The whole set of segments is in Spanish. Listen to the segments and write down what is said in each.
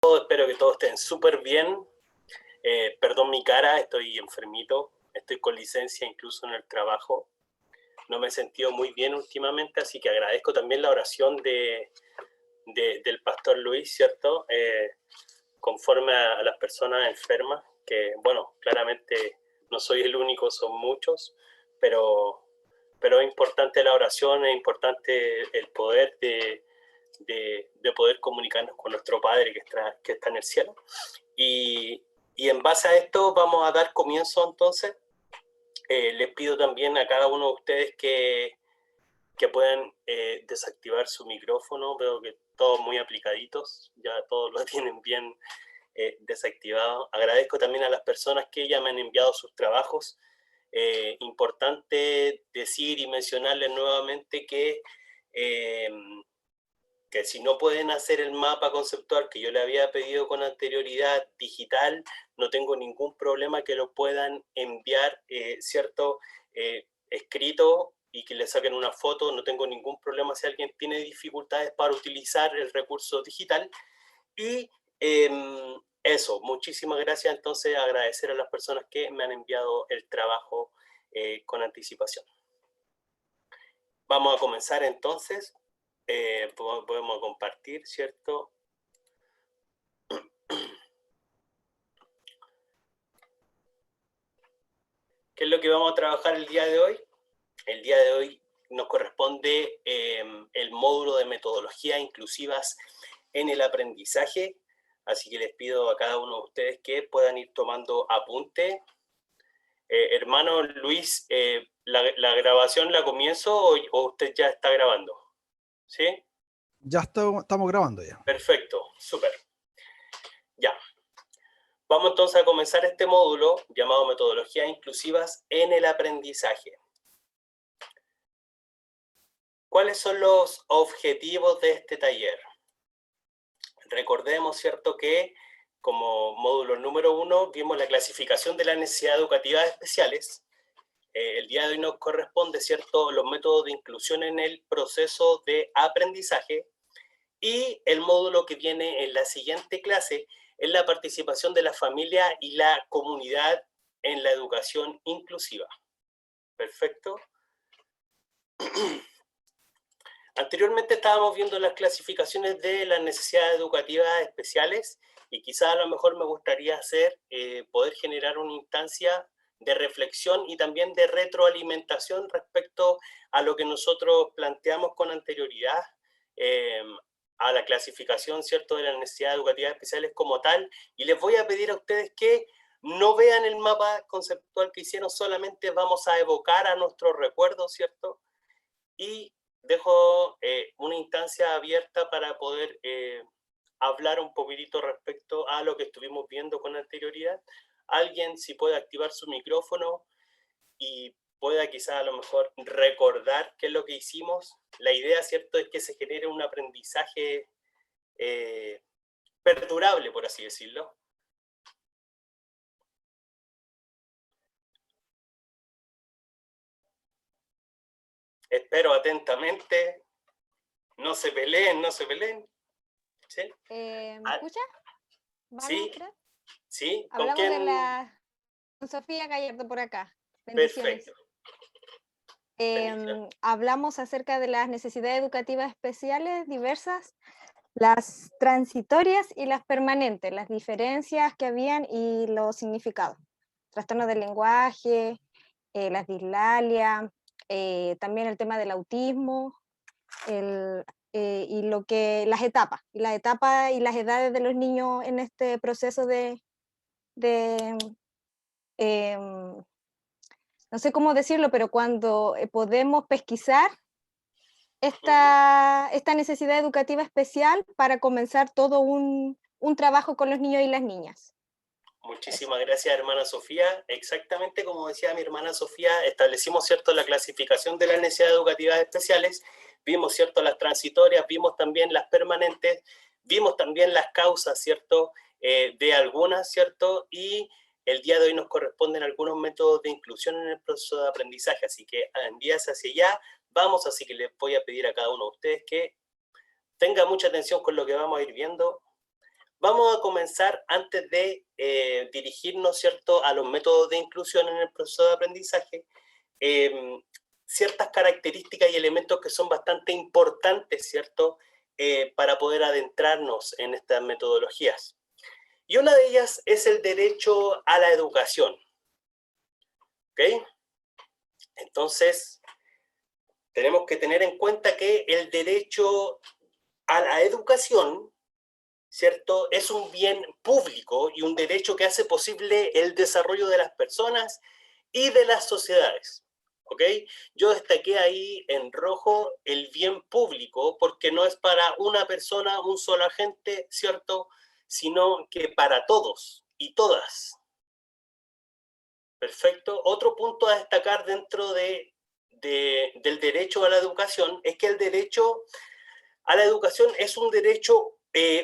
Espero que todos estén súper bien. Perdón mi cara, estoy enfermito, estoy con licencia incluso en el trabajo. No me he sentido muy bien últimamente, así que agradezco también la oración del pastor Luis, ¿cierto? Conforme a las personas enfermas, que bueno, claramente no soy el único, son muchos, pero es importante la oración, es importante el poder de poder comunicarnos con nuestro Padre que está en el cielo. Y en base a esto vamos a dar comienzo entonces. Les pido también a cada uno de ustedes que puedan desactivar su micrófono. Veo que todos muy aplicaditos, ya todos lo tienen bien desactivado. Agradezco también a las personas que ya me han enviado sus trabajos. Importante decir y mencionarles nuevamente que si no pueden hacer el mapa conceptual que yo le había pedido con anterioridad digital, no tengo ningún problema que lo puedan enviar, ¿cierto? Escrito y que le saquen una foto, no tengo ningún problema si alguien tiene dificultades para utilizar el recurso digital. Y eso, muchísimas gracias. Entonces, agradecer a las personas que me han enviado el trabajo con anticipación. Vamos a comenzar entonces. Podemos compartir, ¿cierto? ¿Qué es lo que vamos a trabajar el día de hoy? El día de hoy nos corresponde el módulo de metodologías inclusivas en el aprendizaje, así que les pido a cada uno de ustedes que puedan ir tomando apunte. Hermano Luis, ¿la grabación la comienzo o usted ya está grabando? ¿Sí? Ya estamos grabando ya. Perfecto, súper. Ya. Vamos entonces a comenzar este módulo llamado Metodologías Inclusivas en el Aprendizaje. ¿Cuáles son los objetivos de este taller? Recordemos, ¿cierto?, que como módulo número 1 vimos la clasificación de las necesidades educativas especiales. El día de hoy nos corresponde, ¿cierto?, los métodos de inclusión en el proceso de aprendizaje. Y el módulo que viene en la siguiente clase es la participación de la familia y la comunidad en la educación inclusiva. Perfecto. Anteriormente estábamos viendo las clasificaciones de las necesidades educativas especiales y quizás a lo mejor me gustaría hacer, poder generar una instancia de reflexión y también de retroalimentación respecto a lo que nosotros planteamos con anterioridad, a la clasificación, ¿cierto?, de las necesidades educativas especiales como tal, y les voy a pedir a ustedes que no vean el mapa conceptual que hicieron, solamente vamos a evocar a nuestros recuerdos, ¿cierto? Y dejo una instancia abierta para poder hablar un poquitito respecto a lo que estuvimos viendo con anterioridad. Alguien, si puede activar su micrófono y pueda quizás a lo mejor recordar qué es lo que hicimos. La idea, ¿cierto?, es que se genere un aprendizaje perdurable, por así decirlo. Espero atentamente. No se peleen, no se peleen. ¿Sí? ¿Me escucha? Sí, sí. ¿Con Hablamos quién? con Sofía Gallardo por acá. Bendiciones. Perfecto. Hablamos acerca de las necesidades educativas especiales diversas, las transitorias y las permanentes, las diferencias que habían y los significados. Trastornos del lenguaje, las dislalia, también el tema del autismo, y las etapas y las edades de los niños en este proceso de no sé cómo decirlo, pero cuando podemos pesquisar esta necesidad educativa especial para comenzar todo un trabajo con los niños y las niñas. Muchísimas gracias, hermana Sofía. Exactamente como decía mi hermana Sofía, establecimos, ¿cierto?, la clasificación de las necesidades educativas especiales, vimos, ¿cierto?, las transitorias, vimos también las permanentes, vimos también las causas, ¿cierto?, de algunas, ¿cierto?, y el día de hoy nos corresponden algunos métodos de inclusión en el proceso de aprendizaje, así que en días hacia allá vamos, así que les voy a pedir a cada uno de ustedes que tenga mucha atención con lo que vamos a ir viendo. Vamos a comenzar antes de dirigirnos, ¿cierto?, a los métodos de inclusión en el proceso de aprendizaje, ciertas características y elementos que son bastante importantes, ¿cierto?, para poder adentrarnos en estas metodologías. Y una de ellas es el derecho a la educación. ¿Ok? Entonces, tenemos que tener en cuenta que el derecho a la educación, ¿cierto?, es un bien público y un derecho que hace posible el desarrollo de las personas y de las sociedades. ¿Ok? Yo destaqué ahí en rojo el bien público porque no es para una persona, un solo agente, ¿cierto?, sino que para todos y todas. Perfecto. Otro punto a destacar dentro del derecho a la educación es que el derecho a la educación es un derecho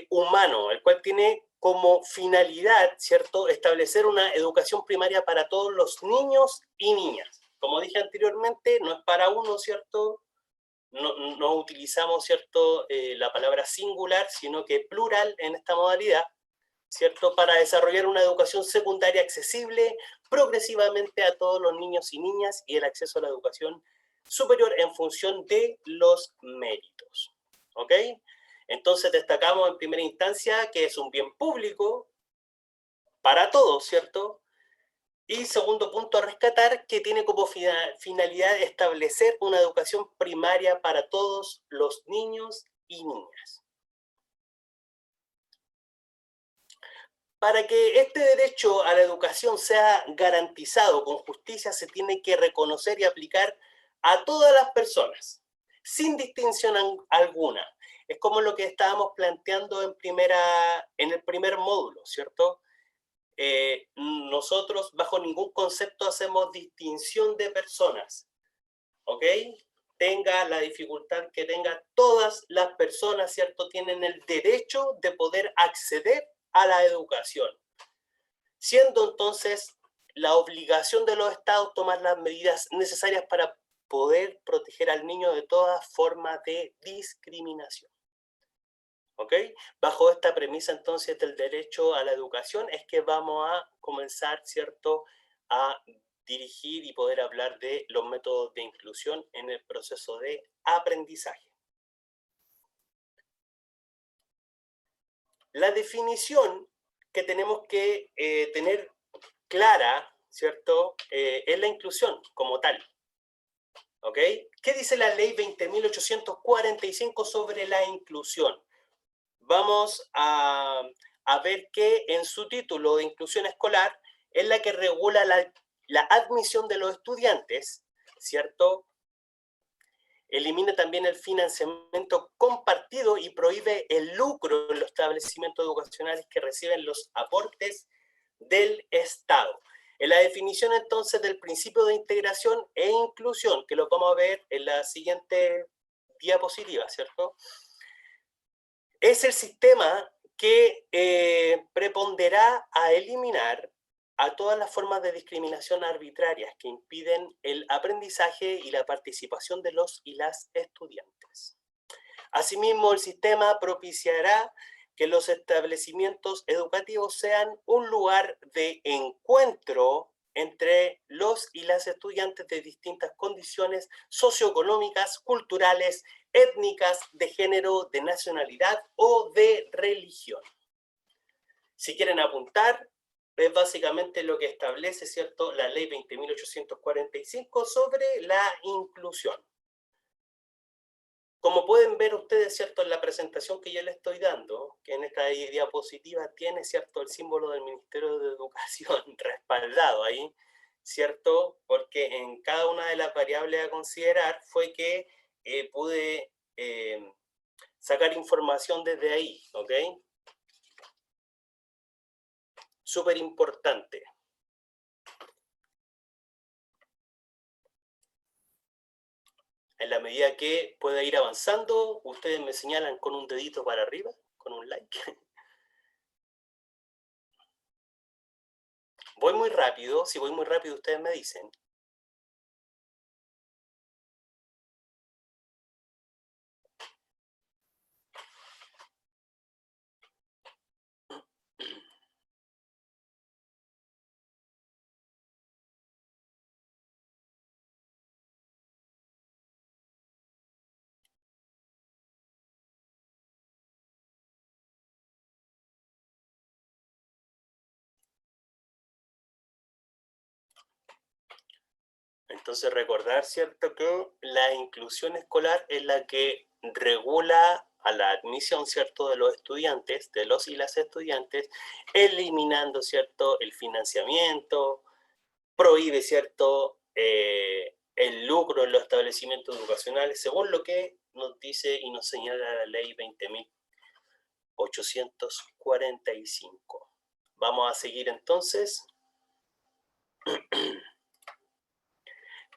humano, el cual tiene como finalidad, ¿cierto?, establecer una educación primaria para todos los niños y niñas. Como dije anteriormente, no es para uno, ¿cierto? No utilizamos, ¿cierto?, la palabra singular, sino que plural en esta modalidad, ¿cierto?, para desarrollar una educación secundaria accesible progresivamente a todos los niños y niñas y el acceso a la educación superior en función de los méritos. ¿Ok? Entonces destacamos en primera instancia que es un bien público para todos, ¿cierto? Y segundo punto a rescatar, que tiene como finalidad establecer una educación primaria para todos los niños y niñas. Para que este derecho a la educación sea garantizado con justicia, se tiene que reconocer y aplicar a todas las personas, sin distinción alguna. Es como lo que estábamos planteando en el primer módulo, ¿cierto? Nosotros bajo ningún concepto hacemos distinción de personas, ¿ok? Tenga la dificultad que tenga, todas las personas, ¿cierto?, tienen el derecho de poder acceder a la educación, siendo entonces la obligación de los estados tomar las medidas necesarias para poder proteger al niño de toda forma de discriminación. ¿Ok? Bajo esta premisa entonces del derecho a la educación es que vamos a comenzar, ¿cierto?, a dirigir y poder hablar de los métodos de inclusión en el proceso de aprendizaje. La definición que tenemos que tener clara, ¿cierto?, es la inclusión como tal. ¿Ok? ¿Qué dice la ley 20.845 sobre la inclusión? Vamos a ver que en su título de inclusión escolar es la que regula la admisión de los estudiantes, ¿cierto? Elimina también el financiamiento compartido y prohíbe el lucro en los establecimientos educacionales que reciben los aportes del Estado. En la definición entonces del principio de integración e inclusión, que lo vamos a ver en la siguiente diapositiva, ¿cierto?, es el sistema que preponderá a eliminar a todas las formas de discriminación arbitrarias que impiden el aprendizaje y la participación de los y las estudiantes. Asimismo, el sistema propiciará que los establecimientos educativos sean un lugar de encuentro entre los y las estudiantes de distintas condiciones socioeconómicas, culturales, étnicas, de género, de nacionalidad o de religión. Si quieren apuntar, es básicamente lo que establece, ¿cierto?, la ley 20.845 sobre la inclusión. Como pueden ver ustedes, ¿cierto?, en la presentación que yo les estoy dando, que en esta diapositiva tiene, ¿cierto?, el símbolo del Ministerio de Educación respaldado ahí, ¿cierto? Porque en cada una de las variables a considerar fue que pude sacar información desde ahí, ¿ok? Súper importante. En la medida que pueda ir avanzando, ustedes me señalan con un dedito para arriba, con un like. Voy muy rápido, si voy muy rápido ustedes me dicen. Entonces recordar, ¿cierto?, que la inclusión escolar es la que regula a la admisión, ¿cierto?, de los estudiantes, de los y las estudiantes, eliminando, ¿cierto?, el financiamiento, prohíbe, ¿cierto?, el lucro en los establecimientos educacionales, según lo que nos dice y nos señala la ley 20.845. Vamos a seguir entonces.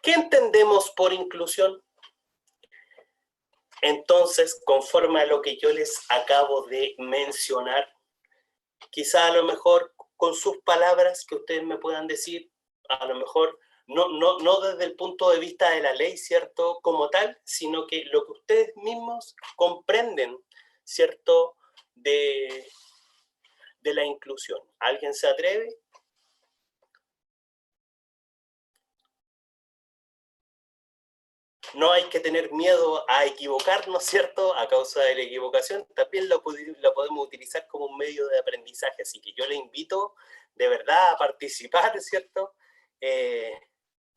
¿Qué entendemos por inclusión? Entonces, conforme a lo que yo les acabo de mencionar, quizá a lo mejor con sus palabras que ustedes me puedan decir, a lo mejor no desde el punto de vista de la ley, ¿cierto?, como tal, sino que lo que ustedes mismos comprenden, ¿cierto?, de la inclusión. ¿Alguien se atreve? No hay que tener miedo a equivocarnos, ¿cierto?, a causa de la equivocación. También lo podemos utilizar como un medio de aprendizaje. Así que yo le invito de verdad a participar, ¿cierto?, de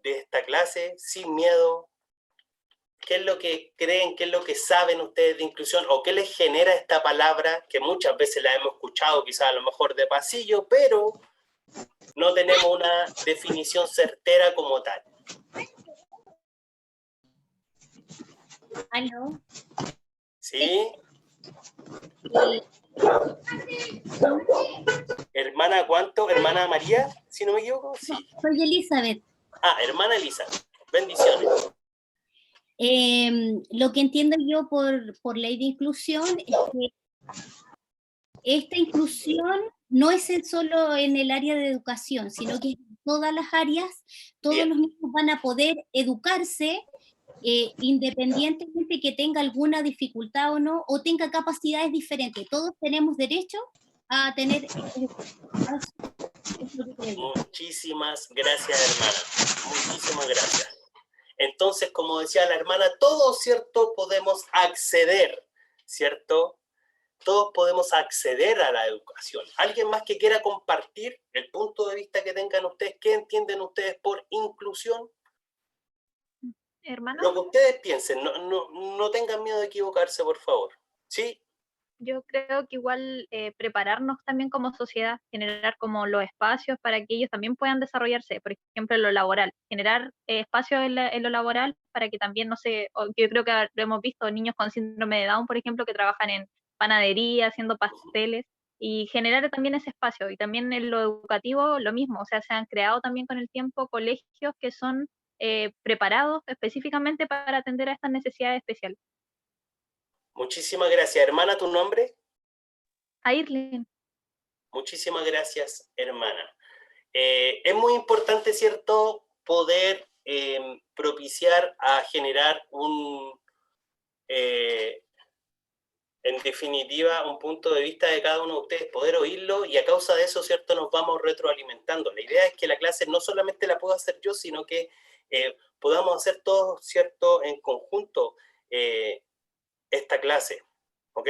esta clase sin miedo. ¿Qué es lo que creen, qué es lo que saben ustedes de inclusión o qué les genera esta palabra que muchas veces la hemos escuchado quizás a lo mejor de pasillo, pero no tenemos una definición certera como tal? ¿Aló? ¿Sí? ¿Hermana cuánto? ¿Hermana María? Si no me equivoco, sí. Soy Elizabeth. Hermana Elizabeth. Bendiciones. Lo que entiendo yo por ley de inclusión es que esta inclusión no es solo en el área de educación, sino que en todas las áreas, todos Bien. los niños van a poder educarse independientemente que tenga alguna dificultad o no, o tenga capacidades diferentes. Todos tenemos derecho a tener... Muchísimas gracias, hermana. Muchísimas gracias. Entonces, como decía la hermana, todos, ¿cierto?, podemos acceder, ¿cierto? Todos podemos acceder a la educación. ¿Alguien más que quiera compartir el punto de vista que tengan ustedes? ¿Qué entienden ustedes por inclusión? Hermana, Lo que ustedes piensen, no tengan miedo de equivocarse, por favor. ¿Sí? yo creo que igual prepararnos también como sociedad, generar como los espacios para que ellos también puedan desarrollarse, por ejemplo, en lo laboral, generar espacios en lo laboral para que también, no sé, yo creo que lo hemos visto, niños con síndrome de Down, por ejemplo, que trabajan en panadería, haciendo pasteles, y generar también ese espacio. Y también en lo educativo, lo mismo, o sea, se han creado también con el tiempo colegios que son preparados específicamente para atender a estas necesidades especiales. Muchísimas gracias. Hermana, ¿tu nombre? Airlen. Muchísimas gracias, hermana. Es muy importante, ¿cierto?, poder propiciar a generar en definitiva, un punto de vista de cada uno de ustedes, poder oírlo, y a causa de eso, ¿cierto?, nos vamos retroalimentando. La idea es que la clase no solamente la pueda hacer yo, sino que podamos hacer todos, ¿cierto?, en conjunto esta clase, ¿ok?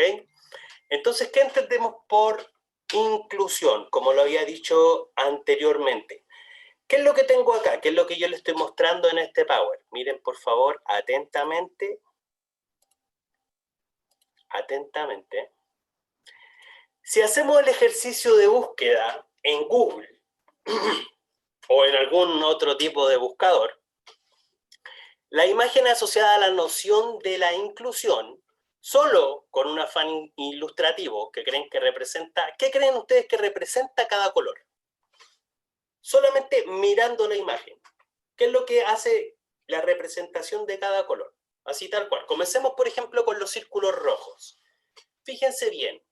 Entonces, ¿qué entendemos por inclusión? Como lo había dicho anteriormente. ¿Qué es lo que tengo acá? ¿Qué es lo que yo les estoy mostrando en este Power? Miren, por favor, atentamente. Atentamente. Si hacemos el ejercicio de búsqueda en Google o en algún otro tipo de buscador, la imagen asociada a la noción de la inclusión, solo con un afán ilustrativo que creen que representa, ¿qué creen ustedes que representa cada color? Solamente mirando la imagen. ¿Qué es lo que hace la representación de cada color? Así tal cual. Comencemos, por ejemplo, con los círculos rojos. Fíjense bien.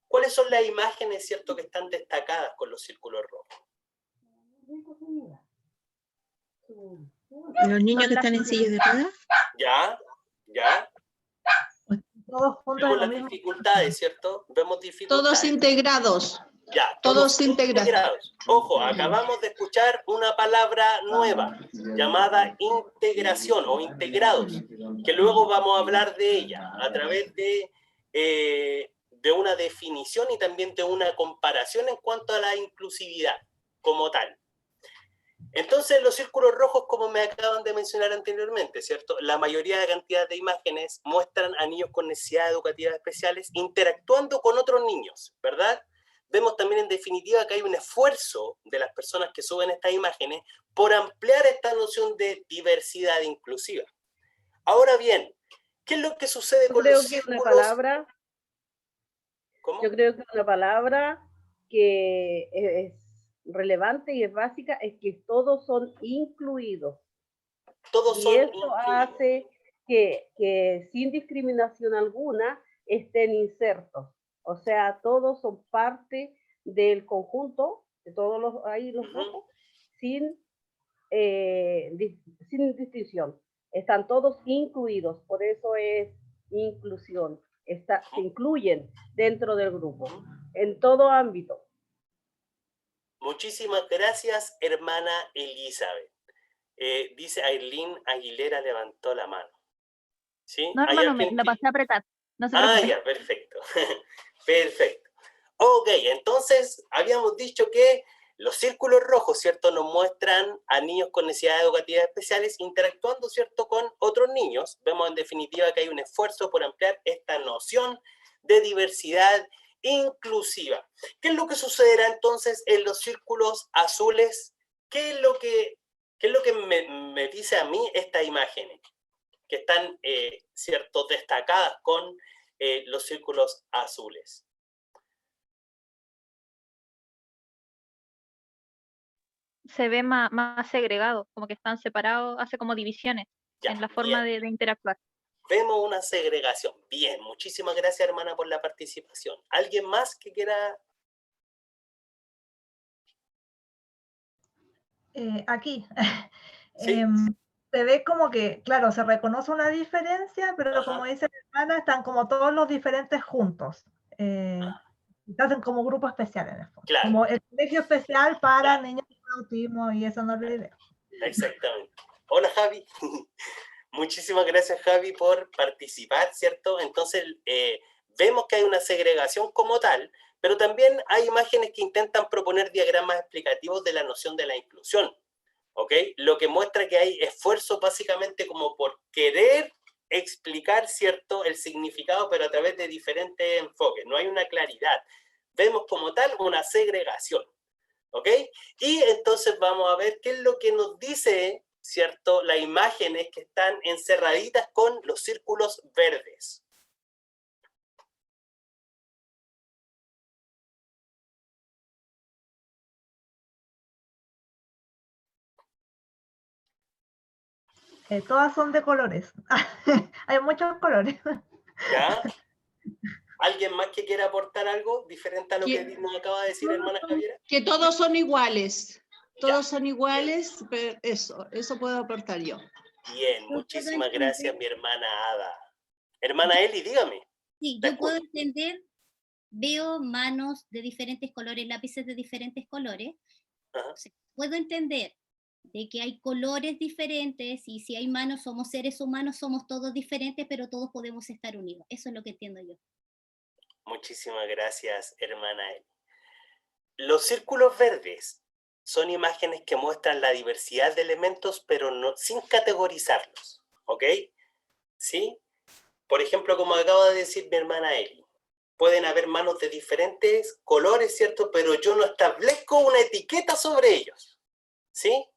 ¿Cuáles son las imágenes, cierto, que están destacadas con los círculos rojos? Los niños que están en sillas de ruedas. ¿Ya? Todos juntos Vemos en lo las mismo. dificultades, ¿cierto? Vemos dificultades. Todos integrados. Ya, todos integrados. Ojo, acabamos de escuchar una palabra nueva llamada integración o integrados, que luego vamos a hablar de ella a través de una definición y también de una comparación en cuanto a la inclusividad como tal. Entonces, los círculos rojos, como me acaban de mencionar anteriormente, ¿cierto? La mayoría de cantidad de imágenes muestran a niños con necesidades educativas especiales interactuando con otros niños, ¿verdad? Vemos también en definitiva que hay un esfuerzo de las personas que suben estas imágenes por ampliar esta noción de diversidad inclusiva. Ahora bien, ¿qué es lo que sucede con los círculos? Yo creo que una palabra que es relevante y es básica es que todos son incluidos. Todos y son eso incluidos. hace que sin discriminación alguna estén insertos. O sea, todos son parte del conjunto, de todos los rojos, sin distinción. Están todos incluidos, por eso es inclusión. Se incluyen dentro del grupo, en todo ámbito. Muchísimas gracias, hermana Elizabeth. Dice Aileen Aguilera levantó la mano. ¿Sí? No, hermano, me la pasé a apretar. No se preocupe. Ya, perfecto. Perfecto. Ok, entonces habíamos dicho que los círculos rojos, ¿cierto?, nos muestran a niños con necesidades educativas especiales interactuando, ¿cierto?, con otros niños. Vemos en definitiva que hay un esfuerzo por ampliar esta noción de diversidad inclusiva. ¿Qué es lo que sucederá entonces en los círculos azules? ¿Qué es lo que me dice a mí estas imágenes? Que están, ¿cierto?, destacadas con los círculos azules. Se ve más segregado, como que están separados, hace como divisiones en la forma de interactuar. Vemos una segregación. Bien, muchísimas gracias, hermana, por la participación. ¿Alguien más que quiera? Aquí. ¿Sí? Se ve como que, claro, se reconoce una diferencia, pero Ajá. como dice mi hermana, están como todos los diferentes juntos. Se hacen como grupo especial en el fondo. Claro. Como el colegio especial para niños con autismo, y eso no es la idea. Exactamente. Hola, Javi. Muchísimas gracias, Javi, por participar, ¿cierto? Entonces, vemos que hay una segregación como tal, pero también hay imágenes que intentan proponer diagramas explicativos de la noción de la inclusión, ¿ok? Lo que muestra que hay esfuerzo básicamente como por querer explicar, ¿cierto?, el significado, pero a través de diferentes enfoques. No hay una claridad. Vemos como tal una segregación, ¿ok? Y entonces vamos a ver qué es lo que nos dice, ¿cierto?, las imágenes que están encerraditas con los círculos verdes. Todas son de colores. Hay muchos colores. ¿Ya? ¿Alguien más que quiera aportar algo diferente a lo que nos acaba de decir, hermana Javiera? Que todos son iguales. Todos son iguales, pero eso puedo aportar yo. Bien, muchísimas gracias, mi hermana Ada. Hermana Eli, dígame. Sí, yo puedo entender, veo manos de diferentes colores, lápices de diferentes colores. O sea, puedo entender de que hay colores diferentes y si hay manos, somos seres humanos, somos todos diferentes, pero todos podemos estar unidos. Eso es lo que entiendo yo. Muchísimas gracias, hermana Eli. Los círculos verdes son imágenes que muestran la diversidad de elementos, pero no, sin categorizarlos, ¿ok? ¿Sí? Por ejemplo, como acaba de decir mi hermana Eli, pueden haber manos de diferentes colores, ¿cierto? Pero yo no establezco una etiqueta sobre ellos, ¿sí?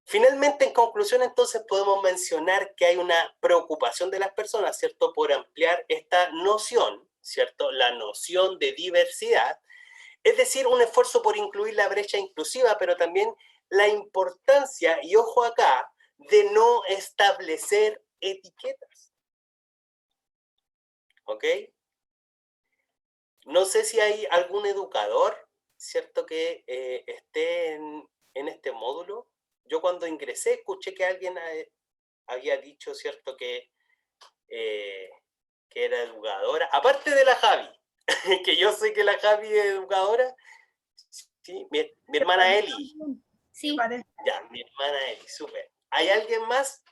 Finalmente, en conclusión, entonces podemos mencionar que hay una preocupación de las personas, ¿cierto?, por ampliar esta noción, ¿cierto?, la noción de diversidad, es decir, un esfuerzo por incluir la brecha inclusiva, pero también la importancia, y ojo acá, de no establecer etiquetas. ¿Ok? No sé si hay algún educador, ¿cierto?, que esté en este módulo. Yo cuando ingresé escuché que alguien había dicho, ¿cierto?, que era educadora. Aparte de la Javi, que yo sé que la Javi es educadora. Sí, mi hermana Eli. Sí. Ya, mi hermana Eli, súper. ¿Hay alguien más?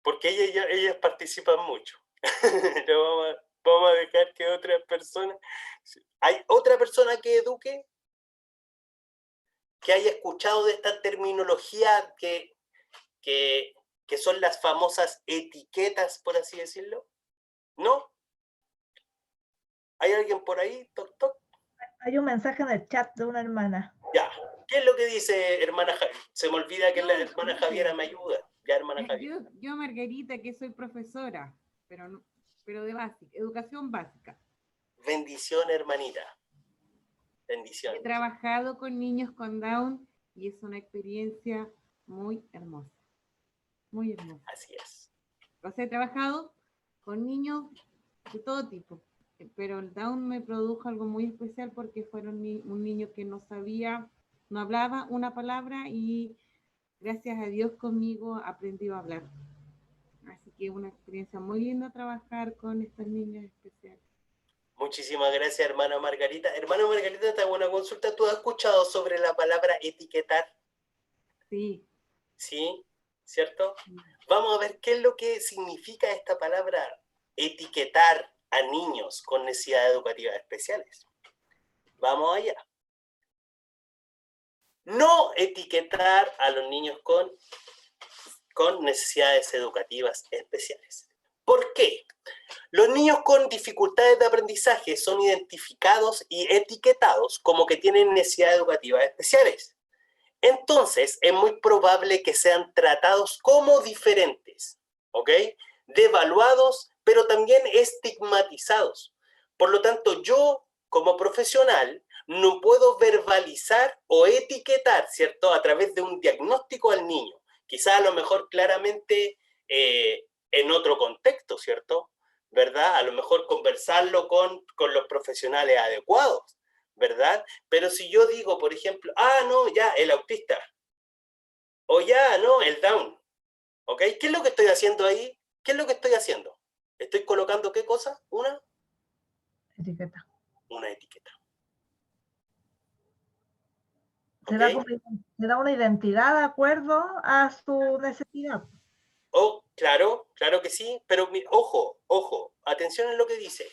Porque ellas participan mucho. Vamos a dejar que otras personas... ¿Hay otra persona que eduque? que haya escuchado de esta terminología que son las famosas etiquetas, por así decirlo? ¿No? ¿Hay alguien por ahí? ¿Toc, toc? Hay un mensaje en el chat de una hermana. Ya. ¿Qué es lo que dice hermana Javiera? Se me olvida que la hermana Javiera me ayuda. Ya, hermana Javiera. Yo, Margarita, que soy profesora, pero de básica, educación básica. Bendición, hermanita. Bendición. He trabajado con niños con Down y es una experiencia muy hermosa. Muy hermosa. Así es. O sea, he trabajado con niños de todo tipo, pero el Down me produjo algo muy especial porque fueron un niño que no sabía, no hablaba una palabra y gracias a Dios conmigo aprendió a hablar. Así que es una experiencia muy linda trabajar con estos niños especiales. Muchísimas gracias, hermana Margarita. Hermana Margarita, te hago una consulta. ¿Tú has escuchado sobre la palabra etiquetar? Sí. ¿Sí? ¿Cierto? Vamos a ver qué es lo que significa esta palabra etiquetar a niños con necesidades educativas especiales. Vamos allá. No etiquetar a los niños con necesidades educativas especiales. ¿Por qué? Los niños con dificultades de aprendizaje son identificados y etiquetados como que tienen necesidades educativas especiales. Entonces, es muy probable que sean tratados como diferentes, ¿ok? Devaluados, pero también estigmatizados. Por lo tanto, yo, como profesional, no puedo verbalizar o etiquetar, ¿cierto?, a través de un diagnóstico al niño. Quizá a lo mejor claramente en otro contexto, ¿cierto?, ¿verdad? A lo mejor conversarlo con los profesionales adecuados, ¿verdad? Pero si yo digo, por ejemplo, no, ya, el autista, o ya, no, el Down, ¿ok? ¿Qué es lo que estoy haciendo ahí? ¿Qué es lo que estoy haciendo? ¿Estoy colocando qué cosa? Una Etiqueta. Una etiqueta. Se ¿Okay? da una identidad de acuerdo a su necesidad. Claro, claro que sí, pero ojo, atención en lo que dice.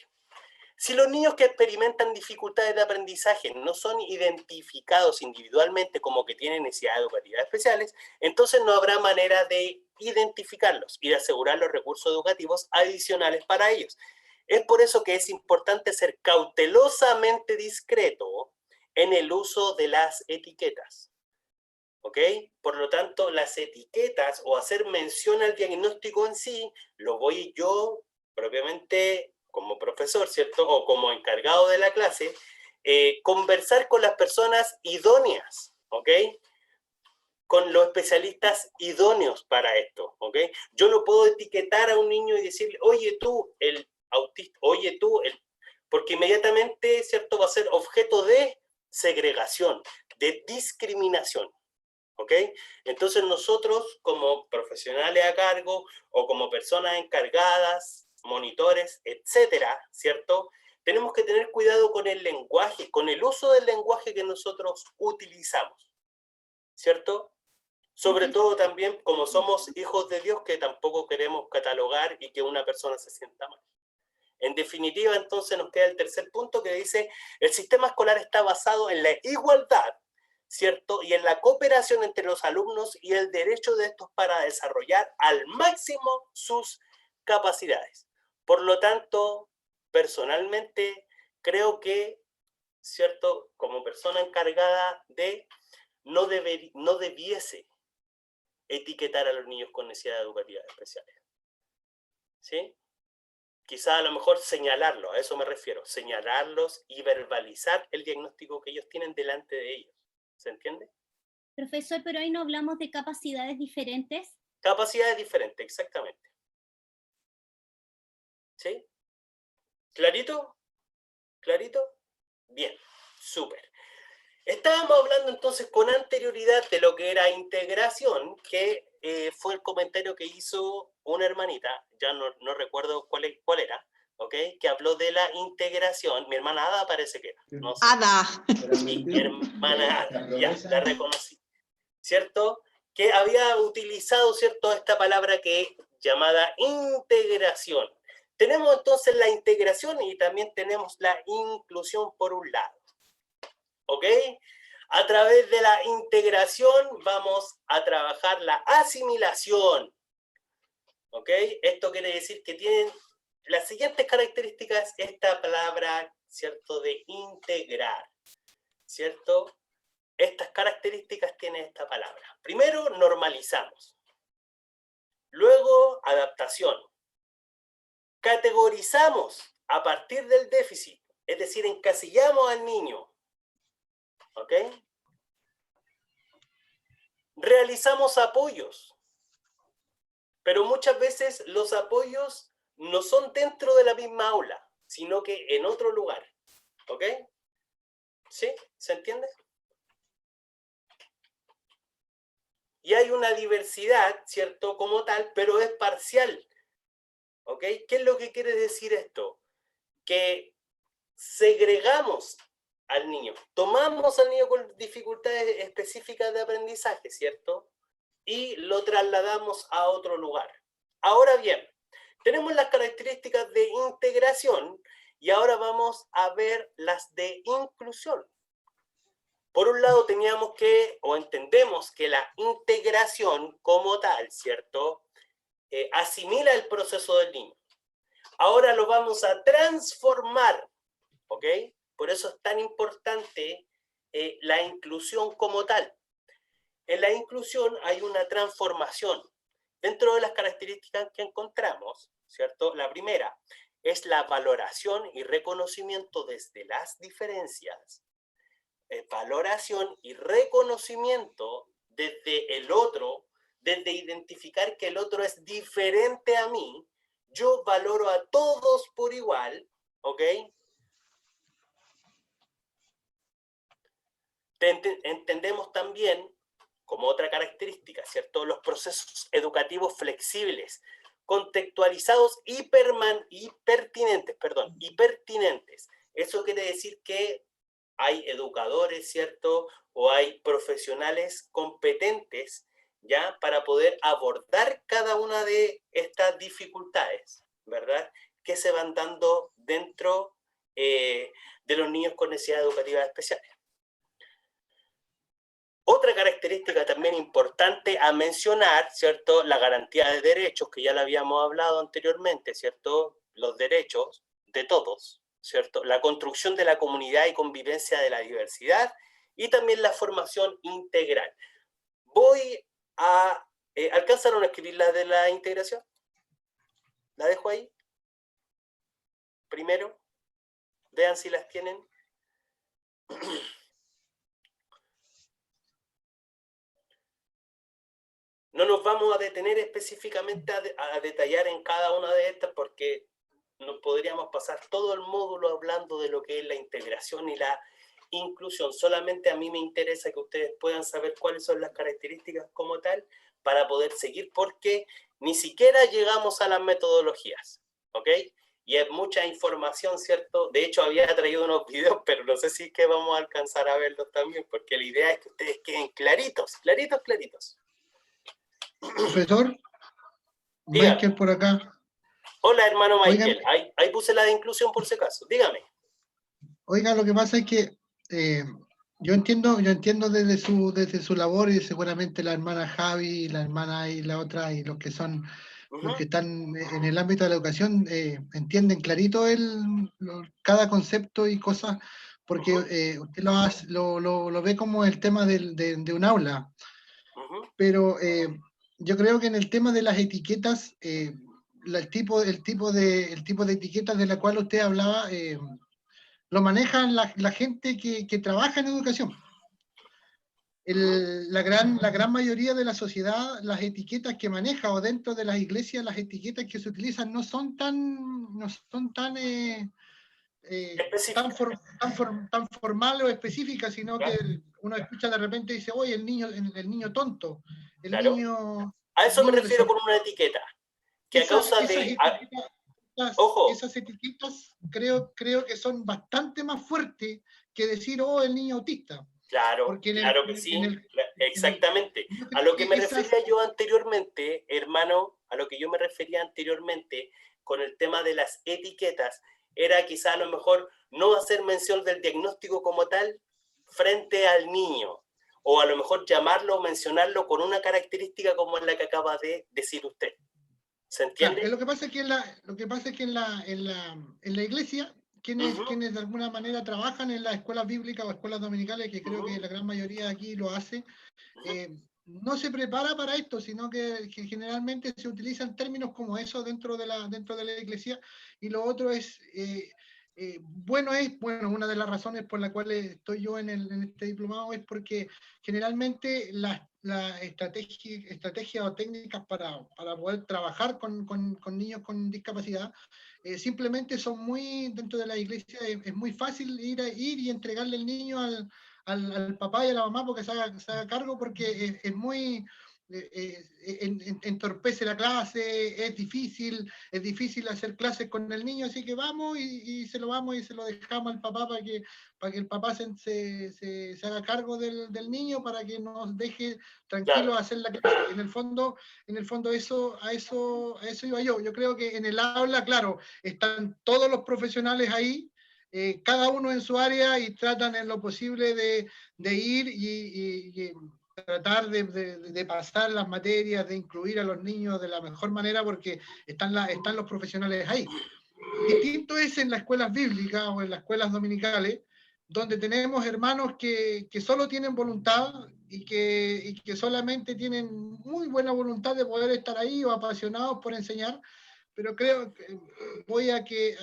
Si los niños que experimentan dificultades de aprendizaje no son identificados individualmente como que tienen necesidades educativas especiales, entonces no habrá manera de identificarlos y de asegurar los recursos educativos adicionales para ellos. Es por eso que es importante ser cautelosamente discreto en el uso de las etiquetas. ¿Ok? Por lo tanto, las etiquetas o hacer mención al diagnóstico en sí, lo voy yo propiamente como profesor, ¿cierto? O como encargado de la clase, conversar con las personas idóneas, ¿ok? Con los especialistas idóneos para esto, ¿ok? Yo no puedo etiquetar a un niño y decirle, oye tú, el autista, oye tú, porque inmediatamente, ¿cierto? Va a ser objeto de segregación, de discriminación. ¿Ok? Entonces nosotros como profesionales a cargo o como personas encargadas, monitores, etcétera, ¿cierto? Tenemos que tener cuidado con el lenguaje, con el uso del lenguaje que nosotros utilizamos, ¿cierto? Sobre todo también como somos hijos de Dios, que tampoco queremos catalogar y que una persona se sienta mal. En definitiva, entonces nos queda el tercer punto que dice, el sistema escolar está basado en la igualdad, ¿cierto? Y en la cooperación entre los alumnos y el derecho de estos para desarrollar al máximo sus capacidades. Por lo tanto, personalmente, creo que, ¿cierto? Como persona encargada de, no debiese etiquetar a los niños con necesidades educativas especiales. ¿Sí? Quizá a lo mejor señalarlos, a eso me refiero, señalarlos y verbalizar el diagnóstico que ellos tienen delante de ellos. ¿Se entiende? Profesor, pero ahí no hablamos de capacidades diferentes. Capacidades diferentes, exactamente. ¿Sí? ¿Clarito? ¿Clarito? Bien, súper. Estábamos hablando entonces con anterioridad de lo que era integración, que fue el comentario que hizo una hermanita, ya no recuerdo cuál era, ¿ok? Que habló de la integración. Mi hermana Ada parece que era. No sé. Ada. Mi hermana Ada, ya, la reconocí. ¿Cierto? Que había utilizado, ¿cierto?, esta palabra que es llamada integración. Tenemos entonces la integración y también tenemos la inclusión por un lado. ¿Ok? A través de la integración vamos a trabajar la asimilación. ¿Ok? Esto quiere decir que tienen las siguientes características esta palabra, ¿cierto? De integrar, ¿cierto? Estas características tiene esta palabra. Primero, normalizamos. Luego, adaptación. Categorizamos a partir del déficit, es decir, encasillamos al niño. ¿Ok? Realizamos apoyos, pero muchas veces los apoyos no son dentro de la misma aula, sino que en otro lugar. ¿Ok? ¿Sí? ¿Se entiende? Y hay una diversidad, ¿cierto? Como tal, pero es parcial. ¿Ok? ¿Qué es lo que quiere decir esto? Que segregamos al niño, tomamos al niño con dificultades específicas de aprendizaje, ¿cierto? Y lo trasladamos a otro lugar. Ahora bien, tenemos las características de integración y ahora vamos a ver las de inclusión. Por un lado teníamos que, o entendemos que la integración como tal, ¿cierto? Asimila el proceso del niño. Ahora lo vamos a transformar, ¿ok? Por eso es tan importante la inclusión como tal. En la inclusión hay una transformación. Dentro de las características que encontramos, ¿cierto? La primera es la valoración y reconocimiento desde las diferencias. Valoración y reconocimiento desde el otro, desde identificar que el otro es diferente a mí. Yo valoro a todos por igual, ¿ok? Entendemos también, como otra característica, ¿cierto? Los procesos educativos flexibles, contextualizados y pertinentes. Eso quiere decir que hay educadores, ¿cierto? O hay profesionales competentes, ¿ya? Para poder abordar cada una de estas dificultades, ¿verdad? Que se van dando dentro de los niños con necesidades educativas especiales. Otra característica también importante a mencionar, ¿cierto? La garantía de derechos, que ya la habíamos hablado anteriormente, ¿cierto? Los derechos de todos, ¿cierto? La construcción de la comunidad y convivencia de la diversidad y también la formación integral. Voy a... ¿alcanzaron a escribir la de la integración? ¿La dejo ahí? Primero, vean si las tienen. No nos vamos a detener específicamente a detallar en cada una de estas porque nos podríamos pasar todo el módulo hablando de lo que es la integración y la inclusión. Solamente a mí me interesa que ustedes puedan saber cuáles son las características como tal para poder seguir, porque ni siquiera llegamos a las metodologías, ¿ok? Y es mucha información, ¿cierto? De hecho, había traído unos videos, pero no sé si es que vamos a alcanzar a verlos también, porque la idea es que ustedes queden claritos. Profesor, Dígame. Michael por acá. Hola, hermano Michael. Oigan, Ahí puse la de inclusión por si acaso. Dígame. Oiga, lo que pasa es que yo entiendo desde su labor, y seguramente la hermana Javi, la hermana y la otra, y los que son los que están en el ámbito de la educación, entienden clarito cada concepto y cosas, porque usted lo ve como el tema de un aula. Pero yo creo que en el tema de las etiquetas, el tipo de etiquetas de la cual usted hablaba, lo manejan la gente que trabaja en educación. La gran mayoría de la sociedad, las etiquetas que maneja, o dentro de las iglesias, las etiquetas que se utilizan no son tan formales o específicas, sino que uno escucha de repente y dice, oye, el niño tonto, Claro. niño... A eso me refiero con una etiqueta. Que a causa de... Ojo. Esas etiquetas creo que son bastante más fuertes que decir, oh, el niño autista. Claro, claro que sí, exactamente. A lo que me refería yo anteriormente, hermano, a lo que yo me refería anteriormente con el tema de las etiquetas, era quizá a lo mejor no hacer mención del diagnóstico como tal, frente al niño, o a lo mejor llamarlo o mencionarlo con una característica como la que acaba de decir usted. ¿Se entiende? Claro, lo que pasa es que en la iglesia, quienes de alguna manera trabajan en las escuelas bíblicas o escuelas dominicales, que creo que la gran mayoría aquí lo hace, no se prepara para esto, sino que generalmente se utilizan términos como eso dentro de la iglesia, y lo otro es, bueno, una de las razones por las cuales estoy yo en este diplomado es porque generalmente las estrategias o técnicas para poder trabajar con niños con discapacidad simplemente son muy, dentro de la iglesia es muy fácil ir y entregarle el niño al papá y a la mamá porque se haga cargo, porque es muy entorpece la clase, es difícil hacer clases con el niño, así que vamos y se lo dejamos al papá para que el papá se haga cargo del niño, para que nos deje tranquilos hacer la clase. En el fondo a eso iba yo. Yo creo que en el aula, claro, están todos los profesionales ahí, cada uno en su área, y tratan en lo posible de ir y tratar de pasar las materias, de incluir a los niños de la mejor manera, porque están los profesionales ahí. Distinto es en las escuelas bíblicas o en las escuelas dominicales, donde tenemos hermanos que solo tienen voluntad y que solamente tienen muy buena voluntad de poder estar ahí, o apasionados por enseñar, pero creo que voy a que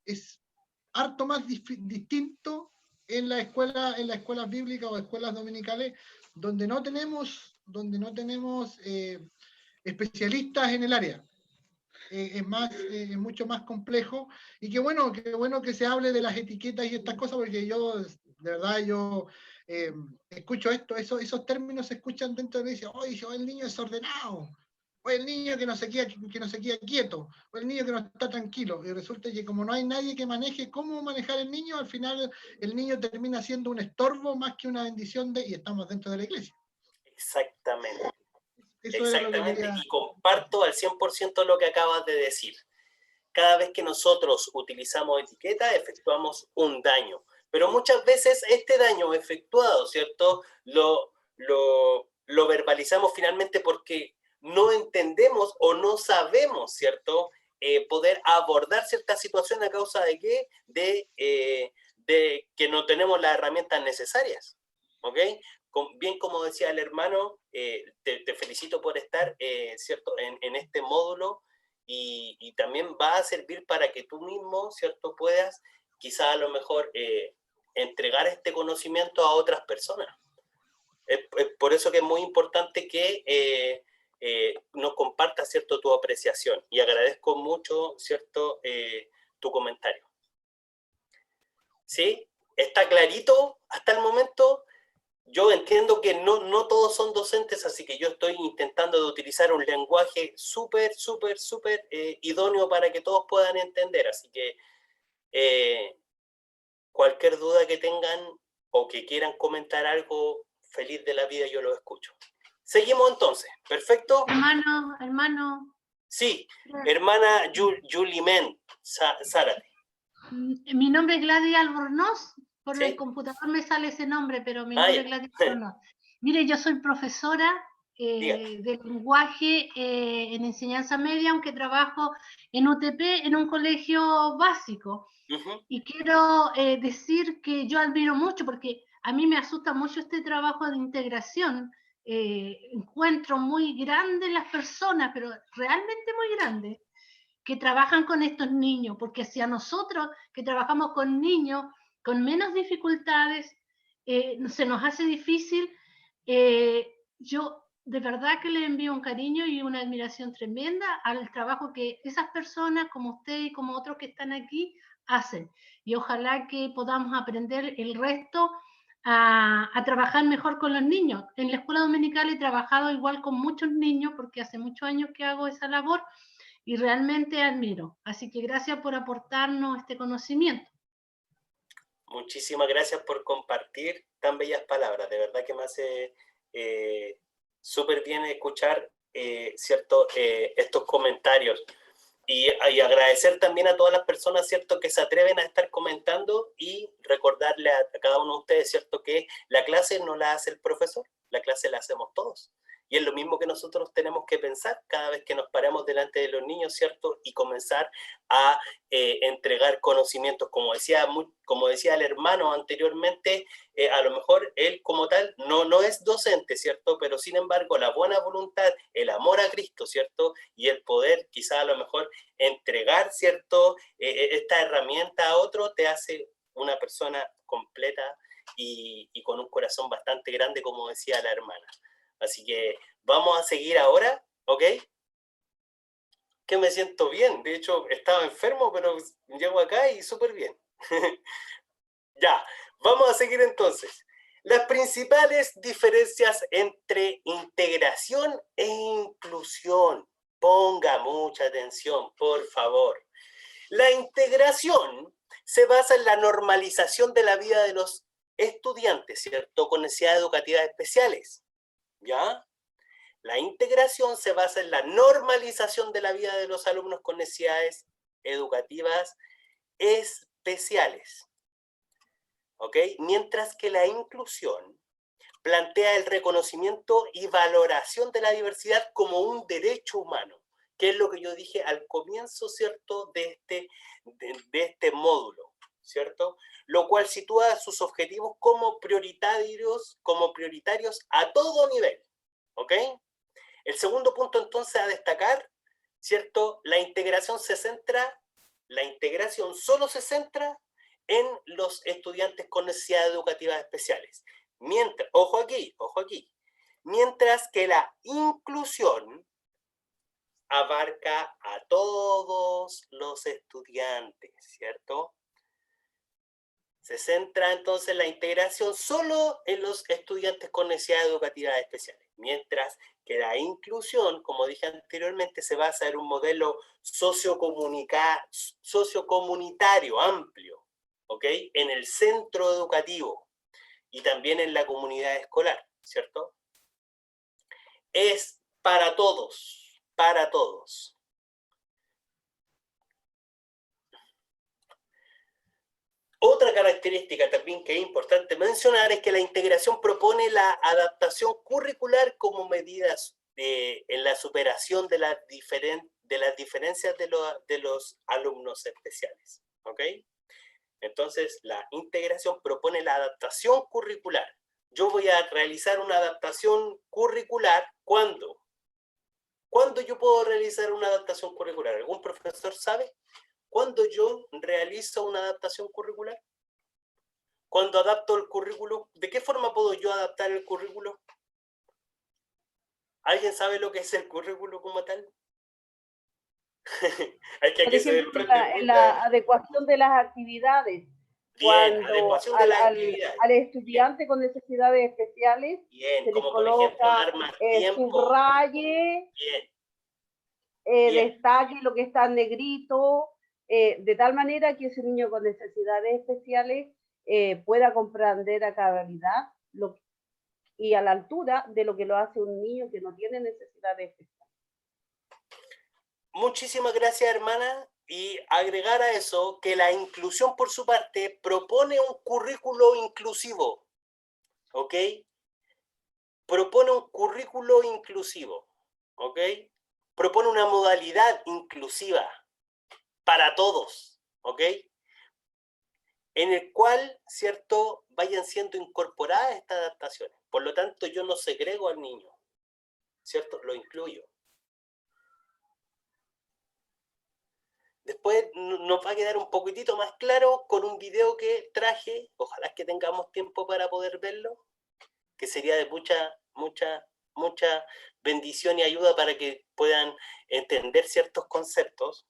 es harto más distinto en las escuelas bíblicas o escuelas dominicales, donde no tenemos especialistas en el área. Es mucho más complejo, y qué bueno que se hable de las etiquetas y estas cosas, porque yo, de verdad, escucho esos términos se escuchan dentro de la iglesia. Oye, el niño es ordenado, o el niño que no se queda quieto, o el niño que no está tranquilo, y resulta que como no hay nadie que maneje cómo manejar el niño, al final el niño termina siendo un estorbo más que una bendición, y estamos dentro de la iglesia. Exactamente. Exactamente, y comparto al 100% lo que acabas de decir. Cada vez que nosotros utilizamos etiquetas, efectuamos un daño, pero muchas veces este daño efectuado, ¿cierto?, lo verbalizamos finalmente porque no entendemos o no sabemos, ¿cierto?, poder abordar cierta situación a causa de ¿qué? De que no tenemos las herramientas necesarias, ¿ok? Bien, como decía el hermano, te felicito por estar, ¿cierto?, en este módulo, y también va a servir para que tú mismo, ¿cierto?, puedas quizá a lo mejor entregar este conocimiento a otras personas. Es por eso que es muy importante que nos compartas, ¿cierto?, tu apreciación, y agradezco mucho, ¿cierto?, tu comentario. ¿Sí? ¿Está clarito hasta el momento? Yo entiendo que no todos son docentes, así que yo estoy intentando de utilizar un lenguaje súper idóneo para que todos puedan entender. Así que cualquier duda que tengan o que quieran comentar algo, feliz de la vida, yo lo escucho. Seguimos entonces, ¿perfecto? Hermano. Sí, hermana Yulimen Zárate. Mi nombre es Gladys Albornoz. Por el computador me sale ese nombre, pero mi nombre es Gladys Albornoz. Mire, yo soy profesora de lenguaje en enseñanza media, aunque trabajo en UTP, en un colegio básico. Y quiero decir que yo admiro mucho, porque a mí me asusta mucho este trabajo de integración. Encuentro muy grandes las personas, pero realmente muy grandes, que trabajan con estos niños, porque si a nosotros que trabajamos con niños con menos dificultades se nos hace difícil, yo de verdad que le envío un cariño y una admiración tremenda al trabajo que esas personas como usted y como otros que están aquí hacen, y ojalá que podamos aprender el resto a trabajar mejor con los niños. En la escuela dominical he trabajado igual con muchos niños, porque hace muchos años que hago esa labor, y realmente admiro. Así que gracias por aportarnos este conocimiento. Muchísimas gracias por compartir tan bellas palabras. De verdad que me hace súper bien escuchar, ¿cierto?, estos comentarios. Y agradecer también a todas las personas, ¿cierto?, que se atreven a estar comentando y recordarle a cada uno de ustedes, ¿cierto?, que la clase no la hace el profesor, la clase la hacemos todos. Y es lo mismo que nosotros tenemos que pensar cada vez que nos paramos delante de los niños, ¿cierto? Y comenzar a entregar conocimientos. Como decía el hermano anteriormente, a lo mejor él como tal no es docente, ¿cierto? Pero sin embargo la buena voluntad, el amor a Cristo, ¿cierto? Y el poder quizá a lo mejor entregar, ¿cierto? Esta herramienta a otro te hace una persona completa y con un corazón bastante grande, como decía la hermana. Así que vamos a seguir ahora, ¿ok? Que me siento bien. De hecho, estaba enfermo, pero llego acá y súper bien. Ya, vamos a seguir entonces. Las principales diferencias entre integración e inclusión. Ponga mucha atención, por favor. La integración se basa en la normalización de la vida de los estudiantes, ¿cierto? Con necesidades educativas especiales. ¿Ya? La integración se basa en la normalización de la vida de los alumnos con necesidades educativas especiales. ¿Ok? Mientras que la inclusión plantea el reconocimiento y valoración de la diversidad como un derecho humano, que es lo que yo dije al comienzo, ¿cierto?, de este módulo, ¿cierto? Lo cual sitúa sus objetivos como prioritarios a todo nivel, ¿ok? El segundo punto entonces a destacar, ¿cierto? La integración solo se centra en los estudiantes con necesidades educativas especiales. Ojo aquí, mientras que la inclusión abarca a todos los estudiantes, ¿cierto? Se centra entonces la integración solo en los estudiantes con necesidades educativas especiales, mientras que la inclusión, como dije anteriormente, se basa en un modelo sociocomunitario amplio, ¿ok? En el centro educativo y también en la comunidad escolar, ¿cierto? Es para todos, para todos. Otra característica también que es importante mencionar es que la integración propone la adaptación curricular como medidas en la superación de las diferencias de los alumnos especiales. ¿Ok? Entonces, la integración propone la adaptación curricular. Yo voy a realizar una adaptación curricular, ¿cuándo? ¿Cuándo yo puedo realizar una adaptación curricular? ¿Algún profesor sabe? ¿Cuándo yo realizo una adaptación curricular? Cuando adapto el currículo, ¿de qué forma puedo yo adaptar el currículo? ¿Alguien sabe lo que es el currículo como tal? Hay que Por ejemplo, la adecuación de las actividades. Bien, cuando al estudiante con necesidades especiales se le coloca subraye, destaque lo que está en negrito, de tal manera que ese niño con necesidades especiales pueda comprender a cabalidad y a la altura de lo que lo hace un niño que no tiene necesidades especiales. Muchísimas gracias, hermana. Y agregar a eso que la inclusión, por su parte, propone un currículo inclusivo. ¿Ok? Propone un currículo inclusivo. ¿Ok? Propone una modalidad inclusiva para todos. ¿Ok? En el cual, ¿cierto?, vayan siendo incorporadas estas adaptaciones. Por lo tanto, yo no segrego al niño, ¿cierto? Lo incluyo. Después nos va a quedar un poquitito más claro con un video que traje, ojalá que tengamos tiempo para poder verlo, que sería de mucha bendición y ayuda para que puedan entender ciertos conceptos.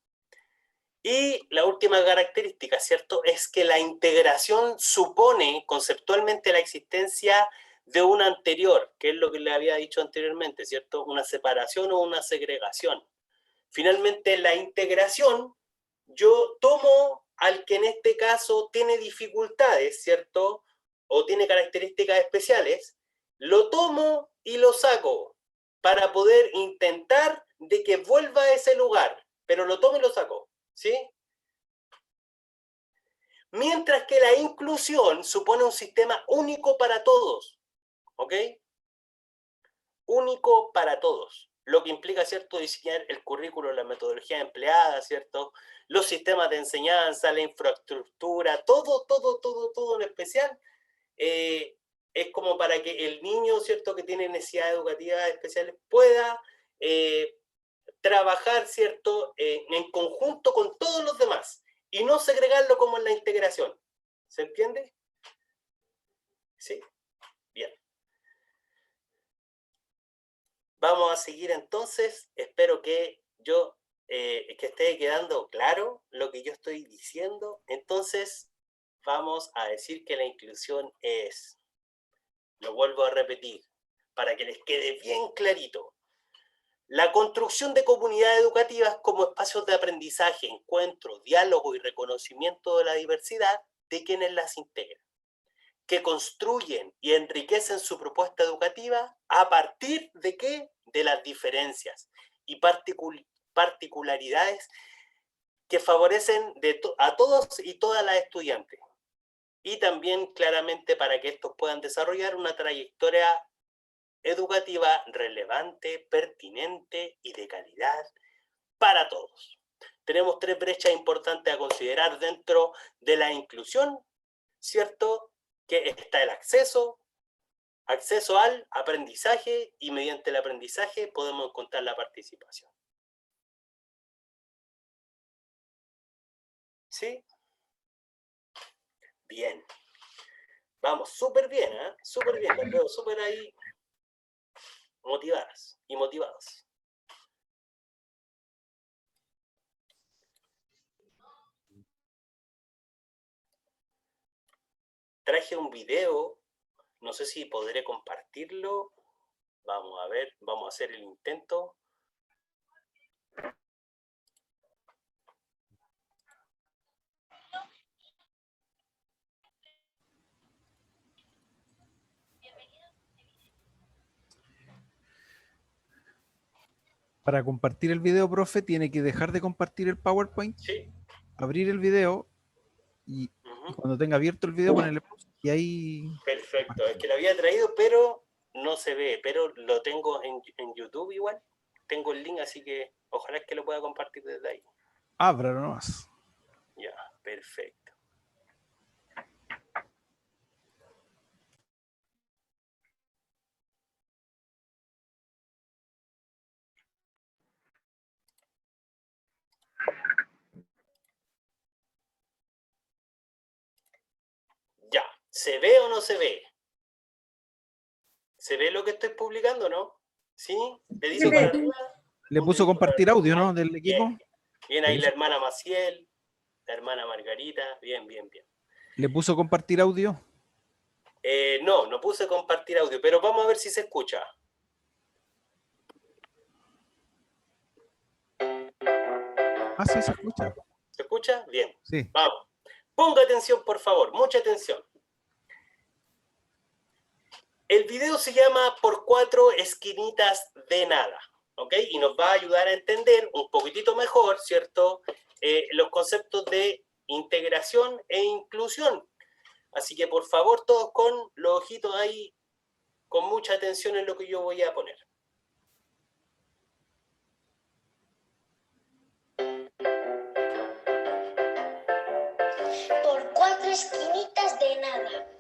Y la última característica, ¿cierto?, es que la integración supone conceptualmente la existencia de una anterior, que es lo que le había dicho anteriormente, ¿cierto?, una separación o una segregación. Finalmente, la integración, yo tomo al que en este caso tiene dificultades, ¿cierto?, o tiene características especiales, lo tomo y lo saco para poder intentar de que vuelva a ese lugar, pero lo tomo y lo saco, ¿sí? Mientras que la inclusión supone un sistema único para todos, ¿ok? Único para todos, lo que implica, ¿cierto?, diseñar el currículo, la metodología empleada, ¿cierto?, los sistemas de enseñanza, la infraestructura, todo en especial, es como para que el niño, ¿cierto?, que tiene necesidades educativas especiales pueda trabajar, ¿cierto?, en conjunto con todos los demás y no segregarlo como en la integración. ¿Se entiende? ¿Sí? Bien. Vamos a seguir entonces. Espero que que esté quedando claro lo que yo estoy diciendo. Entonces, vamos a decir que la inclusión es, lo vuelvo a repetir, para que les quede bien clarito, la construcción de comunidades educativas como espacios de aprendizaje, encuentro, diálogo y reconocimiento de la diversidad de quienes las integran, que construyen y enriquecen su propuesta educativa a partir de ¿qué? De las diferencias y particularidades que favorecen a todos y todas las estudiantes. Y también claramente para que estos puedan desarrollar una trayectoria educativa relevante, pertinente y de calidad para todos. Tenemos 3 brechas importantes a considerar dentro de la inclusión, ¿cierto? Que está el acceso al aprendizaje, y mediante el aprendizaje podemos encontrar la participación. ¿Sí? Bien. Vamos, súper bien, ¿eh? Súper bien, las veo súper ahí motivadas y motivados. Traje un video, no sé si podré compartirlo. Vamos a ver, vamos a hacer el intento. Para compartir el video, profe, tiene que dejar de compartir el PowerPoint, sí, abrir el video y cuando tenga abierto el video ponerle pausa y ahí... Perfecto, es que lo había traído, pero no se ve, pero lo tengo en YouTube igual. Tengo el link, así que ojalá que lo pueda compartir desde ahí. Ábralo nomás. Ya, perfecto. Ya, ¿se ve o no se ve? ¿Se ve lo que estoy publicando, no? ¿Sí? ¿Le dice para arriba? Le puso compartir audio, ¿no? Del equipo. Bien, bien ahí la hermana Maciel, la hermana Margarita, bien. ¿Le puso compartir audio? No puse compartir audio, pero vamos a ver si se escucha. Ah, sí, se escucha. ¿Se escucha? Bien. Sí. Vamos. Ponga atención, por favor, mucha atención. El video se llama Por 4 esquinitas de nada, ¿ok? Y nos va a ayudar a entender un poquitito mejor, ¿cierto? Los conceptos de integración e inclusión. Así que, por favor, todos con los ojitos ahí, con mucha atención en lo que yo voy a poner. Por 4 esquinitas de nada.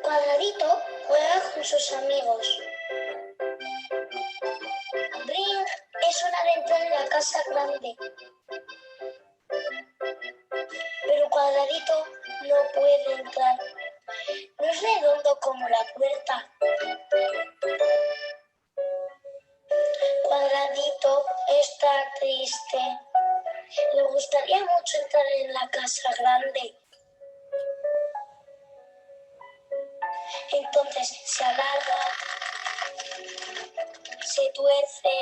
Cuadradito juega con sus amigos. Ring es hora de entrar en la casa grande. Pero Cuadradito no puede entrar. No es redondo como la puerta. Cuadradito está triste. Le gustaría mucho entrar en la casa grande. Entonces se alarga, se tuerce,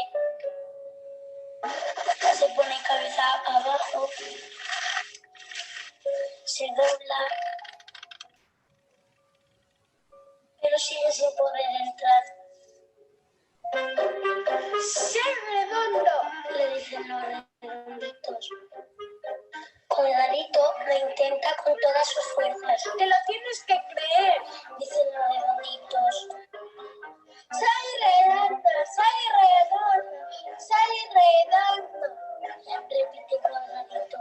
se pone cabeza abajo, se dobla, pero sigue sin poder entrar. ¡Ser redondo! los redonditos. Cuadradito lo intenta con todas sus fuerzas. Te lo tienes que creer, dicen los redonditos. Soy redondo, soy redondo, soy redondo, repite Cuadradito.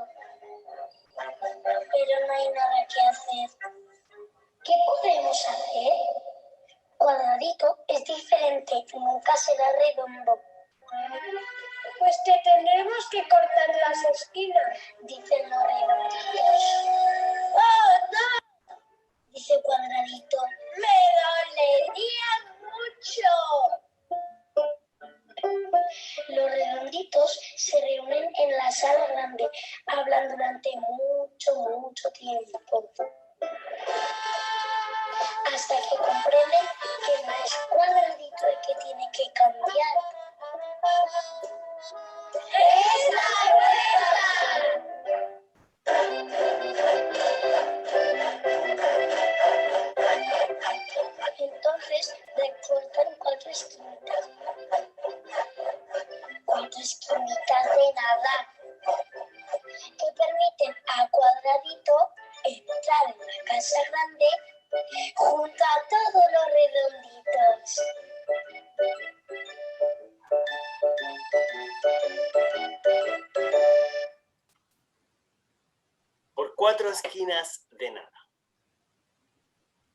Pero no hay nada que hacer. ¿Qué podemos hacer? Cuadradito es diferente y nunca será redondo. Pues te tendremos que cortar las esquinas, dicen los redonditos. ¡Oh, no! Dice Cuadradito. ¡Me dolería mucho! Los redonditos se reúnen en la sala grande, hablan durante mucho tiempo. Hasta que comprenden que no es Cuadradito el que tiene que cambiar. ¡Es la rueda! Entonces recortan 4 esquinitas. 4 esquinitas de nada que permiten a Cuadradito entrar en la casa grande junto a todos los redonditos. Por 4 esquinas de nada.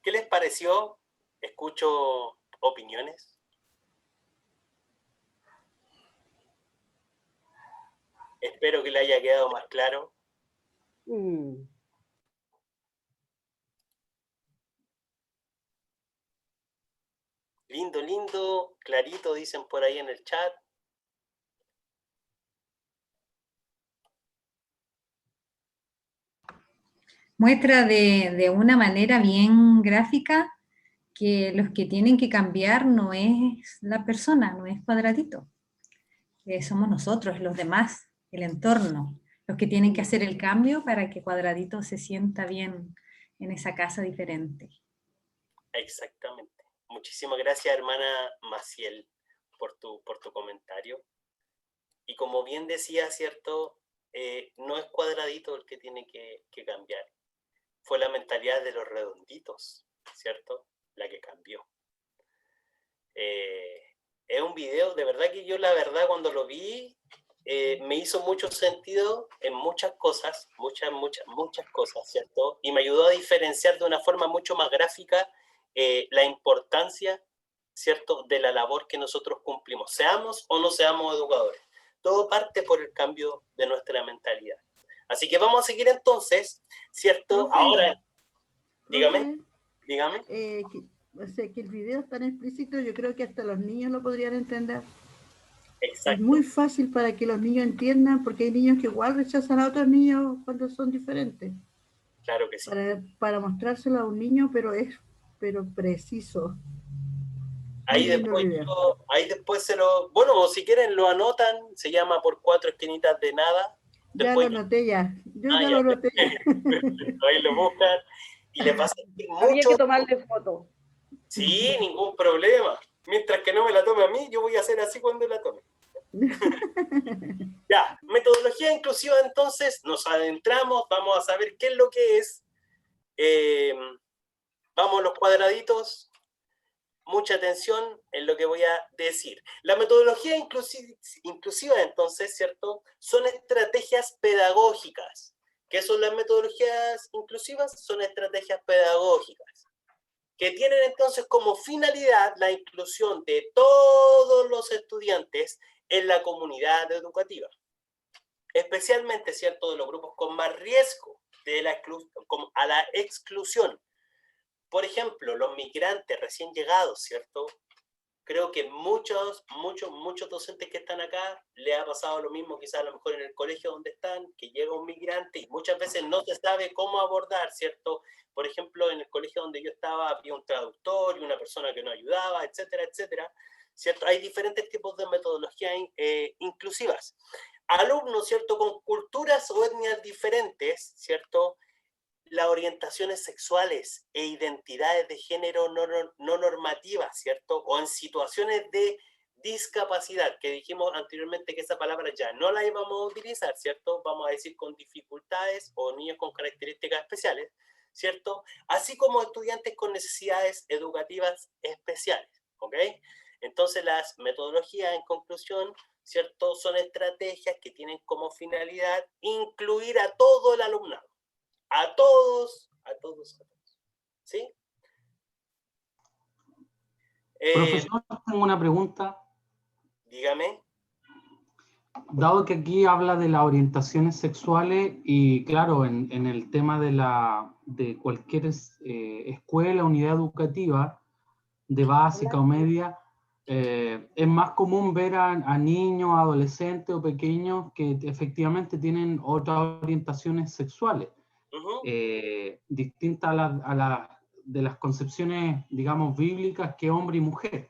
¿Qué les pareció? Escucho opiniones. Espero que le haya quedado más claro. Lindo, clarito, dicen por ahí en el chat. Muestra de una manera bien gráfica que los que tienen que cambiar no es la persona, no es Cuadradito. Somos nosotros, los demás, el entorno, los que tienen que hacer el cambio para que Cuadradito se sienta bien en esa casa diferente. Exactamente. Muchísimas gracias, hermana Maciel, por tu comentario. Y como bien decía, ¿cierto? No es Cuadradito el que tiene que cambiar. Fue la mentalidad de los redonditos, ¿cierto? La que cambió. Es un video, de verdad que yo la verdad cuando lo vi, me hizo mucho sentido en muchas cosas, muchas cosas, ¿cierto? Y me ayudó a diferenciar de una forma mucho más gráfica la importancia, ¿cierto?, de la labor que nosotros cumplimos, seamos o no seamos educadores. Todo parte por el cambio de nuestra mentalidad. Así que vamos a seguir entonces, ¿cierto? Profe, ahora, dígame. O sea, que el video es tan explícito, yo creo que hasta los niños lo podrían entender. Exacto. Es muy fácil para que los niños entiendan, porque hay niños que igual rechazan a otros niños cuando son diferentes. Claro que sí. Para mostrárselo a un niño, pero preciso. Ahí después se lo... Bueno, si quieren lo anotan, se llama Por 4 esquinitas de nada. Después, ya lo anoté ya. Lo anoté ya. Ahí lo buscan y le pasa mucho. Había que tomarle foto. Sí, ningún problema. Mientras que no me la tome a mí, yo voy a hacer así cuando la tome. Ya, metodología inclusiva, entonces nos adentramos, vamos a saber qué es lo que es. Vamos a los cuadraditos. Mucha atención en lo que voy a decir. La metodología inclusiva, entonces, ¿cierto? Son estrategias pedagógicas. ¿Qué son las metodologías inclusivas? Son estrategias pedagógicas que tienen entonces como finalidad la inclusión de todos los estudiantes en la comunidad educativa. Especialmente, ¿cierto?, de los grupos con más riesgo a la exclusión. Por ejemplo, los migrantes recién llegados, ¿cierto? Creo que muchos docentes que están acá les ha pasado lo mismo, quizás a lo mejor en el colegio donde están, que llega un migrante y muchas veces no se sabe cómo abordar, ¿cierto? Por ejemplo, en el colegio donde yo estaba había un traductor y una persona que nos ayudaba, etcétera, etcétera, ¿cierto? Hay diferentes tipos de metodologías inclusivas. Alumnos, ¿cierto?, con culturas o etnias diferentes, ¿cierto?, las orientaciones sexuales e identidades de género no normativas, ¿cierto? O en situaciones de discapacidad, que dijimos anteriormente que esa palabra ya no la íbamos a utilizar, ¿cierto? Vamos a decir con dificultades o niños con características especiales, ¿cierto? Así como estudiantes con necesidades educativas especiales, ¿ok? Entonces las metodologías, en conclusión, ¿cierto? Son estrategias que tienen como finalidad incluir a todo el alumnado, a todos, ¿sí? Profesor, tengo una pregunta. Dígame. Dado que aquí habla de las orientaciones sexuales y claro, en el tema de cualquier escuela, unidad educativa, de básica o media, es más común ver a niños, adolescentes o pequeños que efectivamente tienen otras orientaciones sexuales, distintas de las concepciones, digamos, bíblicas que hombre y mujer.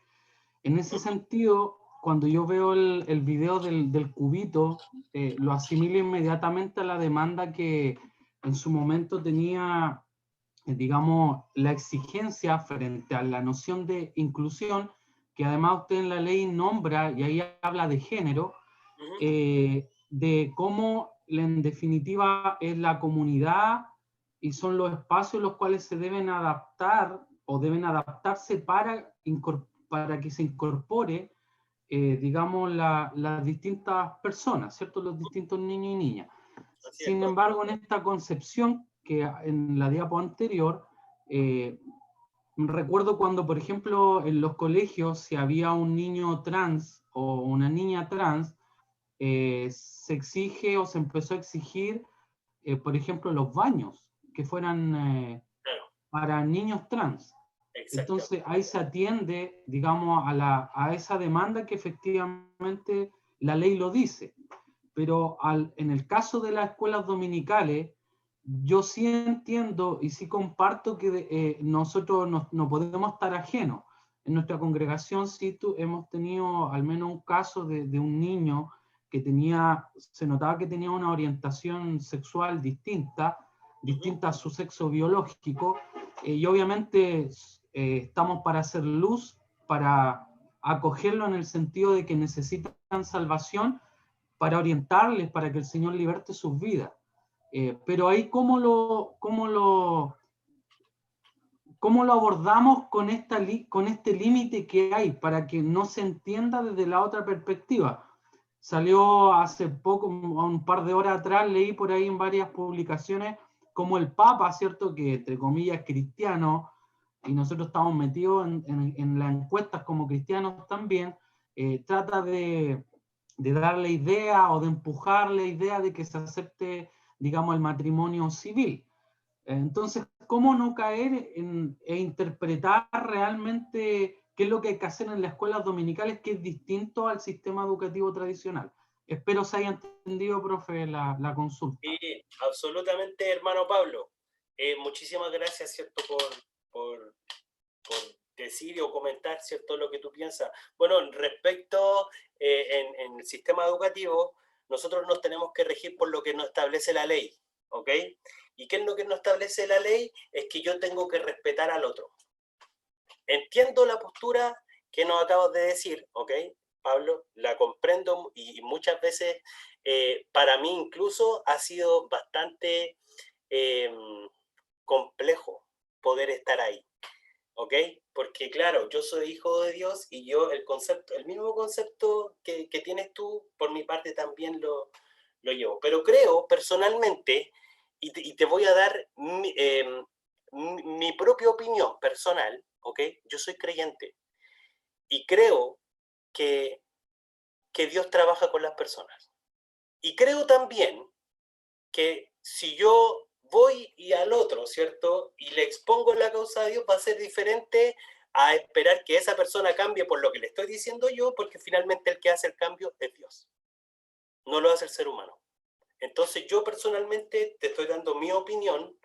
En ese sentido, cuando yo veo el video del cubito, lo asimilo inmediatamente a la demanda que en su momento tenía, digamos, la exigencia frente a la noción de inclusión, que además usted en la ley nombra, y ahí habla de género, de cómo en definitiva es la comunidad y son los espacios los cuales se deben adaptar o deben adaptarse para que se incorpore, digamos, las distintas personas, ¿cierto? Los distintos niños y niñas. Sin embargo, en esta concepción, que en la diapo anterior, recuerdo cuando, por ejemplo, en los colegios, si había un niño trans o una niña trans, se exige o se empezó a exigir, por ejemplo, los baños, que fueran para niños trans. Entonces ahí se atiende, digamos, a esa demanda que efectivamente la ley lo dice. Pero en el caso de las escuelas dominicales, yo sí entiendo y sí comparto que nosotros no podemos estar ajenos. En nuestra congregación sí hemos tenido al menos un caso de un niño que se notaba que tenía una orientación sexual distinta a su sexo biológico, y obviamente estamos para hacer luz, para acogerlo en el sentido de que necesitan salvación, para orientarles, para que el Señor liberte sus vidas. Pero ahí ¿cómo lo abordamos con este límite que hay, para que no se entienda desde la otra perspectiva? Salió hace poco, un par de horas atrás, leí por ahí en varias publicaciones como el Papa, ¿cierto?, que entre comillas es cristiano, y nosotros estamos metidos en las encuestas como cristianos también, trata de darle idea o de empujar la idea de que se acepte, digamos, el matrimonio civil. Entonces, ¿cómo no caer e interpretar realmente qué es lo que hay que hacer en las escuelas dominicales, que es distinto al sistema educativo tradicional? Espero se haya entendido, profe, la consulta. Sí, absolutamente, hermano Pablo. Muchísimas gracias, ¿cierto?, por decir o comentar, ¿cierto?, lo que tú piensas. Bueno, respecto en el sistema educativo, nosotros nos tenemos que regir por lo que nos establece la ley, ¿ok? ¿Y qué es lo que nos establece la ley? Es que yo tengo que respetar al otro. Entiendo la postura que nos acabas de decir, ¿ok, Pablo? La comprendo y muchas veces para mí incluso ha sido bastante complejo poder estar ahí, ¿ok? Porque claro, yo soy hijo de Dios y yo el mismo concepto que tienes tú, por mi parte también lo llevo. Pero creo personalmente, y te voy a dar mi propia opinión personal, ¿ok? Yo soy creyente y creo que Dios trabaja con las personas. Y creo también que si yo voy y al otro, ¿cierto?, y le expongo la causa a Dios, va a ser diferente a esperar que esa persona cambie por lo que le estoy diciendo yo, porque finalmente el que hace el cambio es Dios. No lo hace el ser humano. Entonces yo personalmente te estoy dando mi opinión.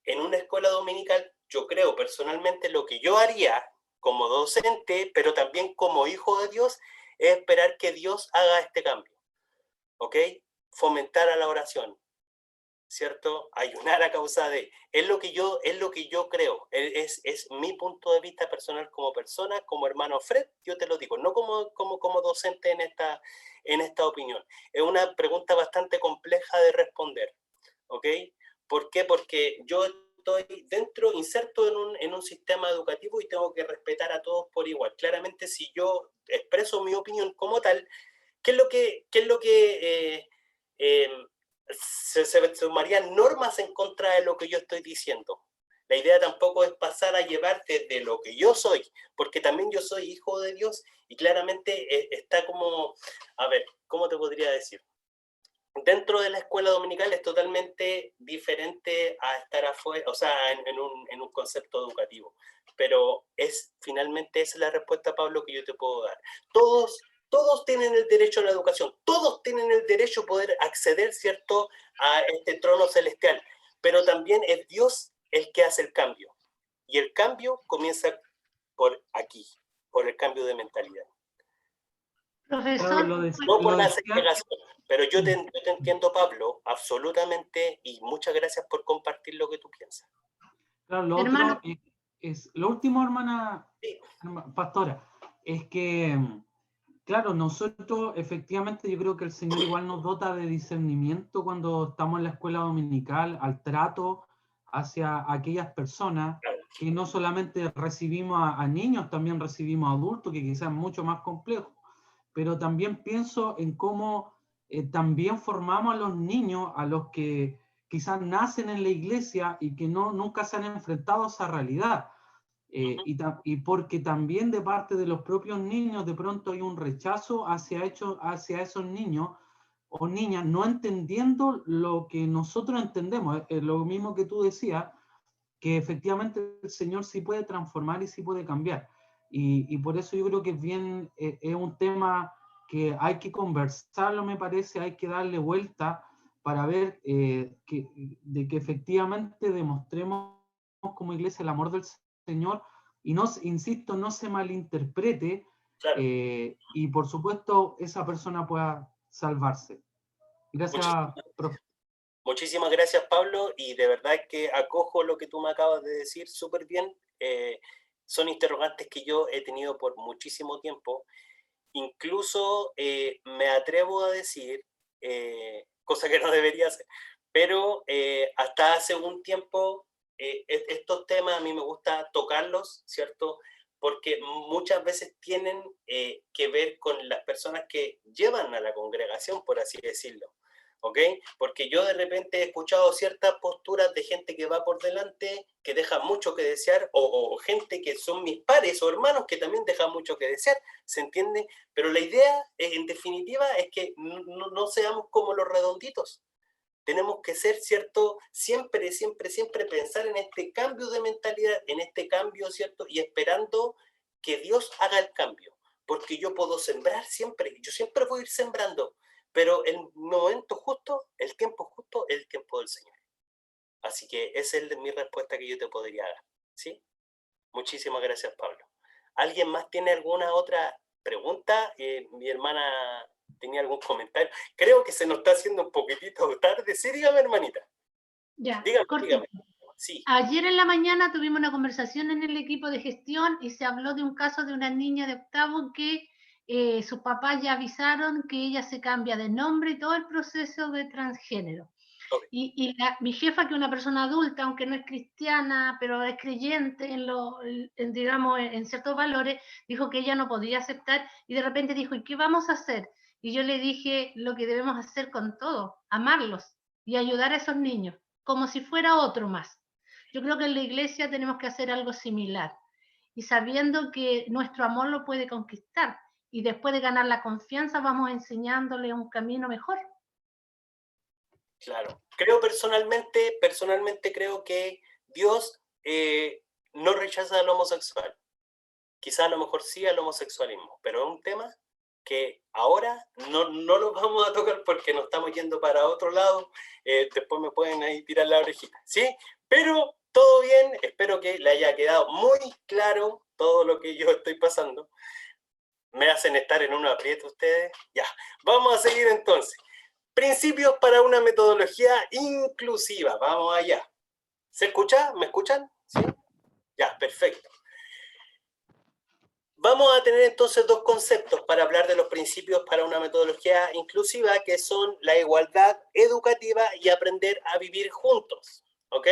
En una escuela dominical, yo creo personalmente lo que yo haría como docente, pero también como hijo de Dios, es esperar que Dios haga este cambio, ¿ok? Fomentar a la oración, ¿cierto? Ayunar a causa de, es lo que yo creo, es mi punto de vista personal como persona, como hermano Fred, yo te lo digo, no como docente en esta opinión. Es una pregunta bastante compleja de responder, ¿ok? ¿Por qué? Porque yo estoy inserto en un sistema educativo y tengo que respetar a todos por igual. Claramente, si yo expreso mi opinión como tal, ¿qué es lo que se tomarían normas en contra de lo que yo estoy diciendo? La idea tampoco es pasar a llevar desde lo que yo soy, porque también yo soy hijo de Dios y claramente está como, a ver, ¿cómo te podría decir? Dentro de la escuela dominical es totalmente diferente a estar afuera, o sea, en un concepto educativo. Pero finalmente esa es la respuesta, Pablo, que yo te puedo dar. Todos tienen el derecho a la educación, todos tienen el derecho a poder acceder, ¿cierto?, a este trono celestial, pero también es Dios el que hace el cambio, y el cambio comienza por aquí, por el cambio de mentalidad. Profesor, no por la segregación, pero yo te entiendo, Pablo, absolutamente, y muchas gracias por compartir lo que tú piensas. Claro, lo último, hermana pastora, es que claro, nosotros efectivamente yo creo que el Señor igual nos dota de discernimiento cuando estamos en la escuela dominical, al trato hacia aquellas personas que no solamente recibimos a niños, también recibimos a adultos, que quizás es mucho más complejo, pero también pienso en cómo también formamos a los niños, a los que quizás nacen en la iglesia y que nunca se han enfrentado a esa realidad. Y porque también de parte de los propios niños de pronto hay un rechazo hacia esos niños o niñas, no entendiendo lo que nosotros entendemos, lo mismo que tú decías, que efectivamente el Señor sí puede transformar y sí puede cambiar. Y por eso yo creo que es un tema que hay que conversarlo, me parece, hay que darle vuelta para ver de que efectivamente demostremos como iglesia el amor del Señor, y no, insisto, no se malinterprete, claro. Y por supuesto esa persona pueda salvarse. Gracias, profe. Muchísimas gracias, Pablo, y de verdad que acojo lo que tú me acabas de decir súper bien. Son interrogantes que yo he tenido por muchísimo tiempo. Incluso me atrevo a decir, cosa que no debería hacer, pero hasta hace un tiempo estos temas a mí me gusta tocarlos, ¿cierto? Porque muchas veces tienen que ver con las personas que llevan a la congregación, por así decirlo, ¿ok? Porque yo de repente he escuchado ciertas posturas de gente que va por delante, que deja mucho que desear, o gente que son mis pares o hermanos que también dejan mucho que desear, ¿se entiende? Pero la idea, en definitiva, es que no seamos como los redonditos. Tenemos que ser, ¿cierto? Siempre pensar en este cambio de mentalidad, en este cambio, ¿cierto? Y esperando que Dios haga el cambio. Porque yo puedo sembrar siempre, yo siempre voy a ir sembrando, pero el momento justo, el tiempo justo, es el tiempo del Señor. Así que esa es mi respuesta que yo te podría dar, ¿sí? Muchísimas gracias, Pablo. ¿Alguien más tiene alguna otra pregunta? Mi hermana tenía algún comentario. Creo que se nos está haciendo un poquitito tarde. Sí, dígame, hermanita. Ya, dígame. Sí. Ayer en la mañana tuvimos una conversación en el equipo de gestión y se habló de un caso de una niña de octavo que sus papás ya avisaron que ella se cambia de nombre y todo el proceso de transgénero. Okay. Mi jefa, que es una persona adulta, aunque no es cristiana, pero es creyente digamos, en ciertos valores, dijo que ella no podía aceptar y de repente dijo, ¿y qué vamos a hacer? Y yo le dije lo que debemos hacer con todo, amarlos y ayudar a esos niños, como si fuera otro más. Yo creo que en la iglesia tenemos que hacer algo similar y sabiendo que nuestro amor lo puede conquistar y después de ganar la confianza vamos enseñándole un camino mejor. Claro. Creo personalmente creo que Dios no rechaza al homosexual. Quizá a lo mejor sí al homosexualismo, pero es un tema que ahora no lo vamos a tocar porque nos estamos yendo para otro lado. Después me pueden ahí tirar la orejita, ¿sí? Pero todo bien, espero que le haya quedado muy claro todo lo que yo estoy pasando. ¿Me hacen estar en un aprieto ustedes? Ya, vamos a seguir entonces. Principios para una metodología inclusiva. Vamos allá. ¿Se escucha? ¿Me escuchan? ¿Sí? Ya, perfecto. Vamos a tener entonces dos conceptos para hablar de los principios para una metodología inclusiva, que son la igualdad educativa y aprender a vivir juntos. ¿Ok?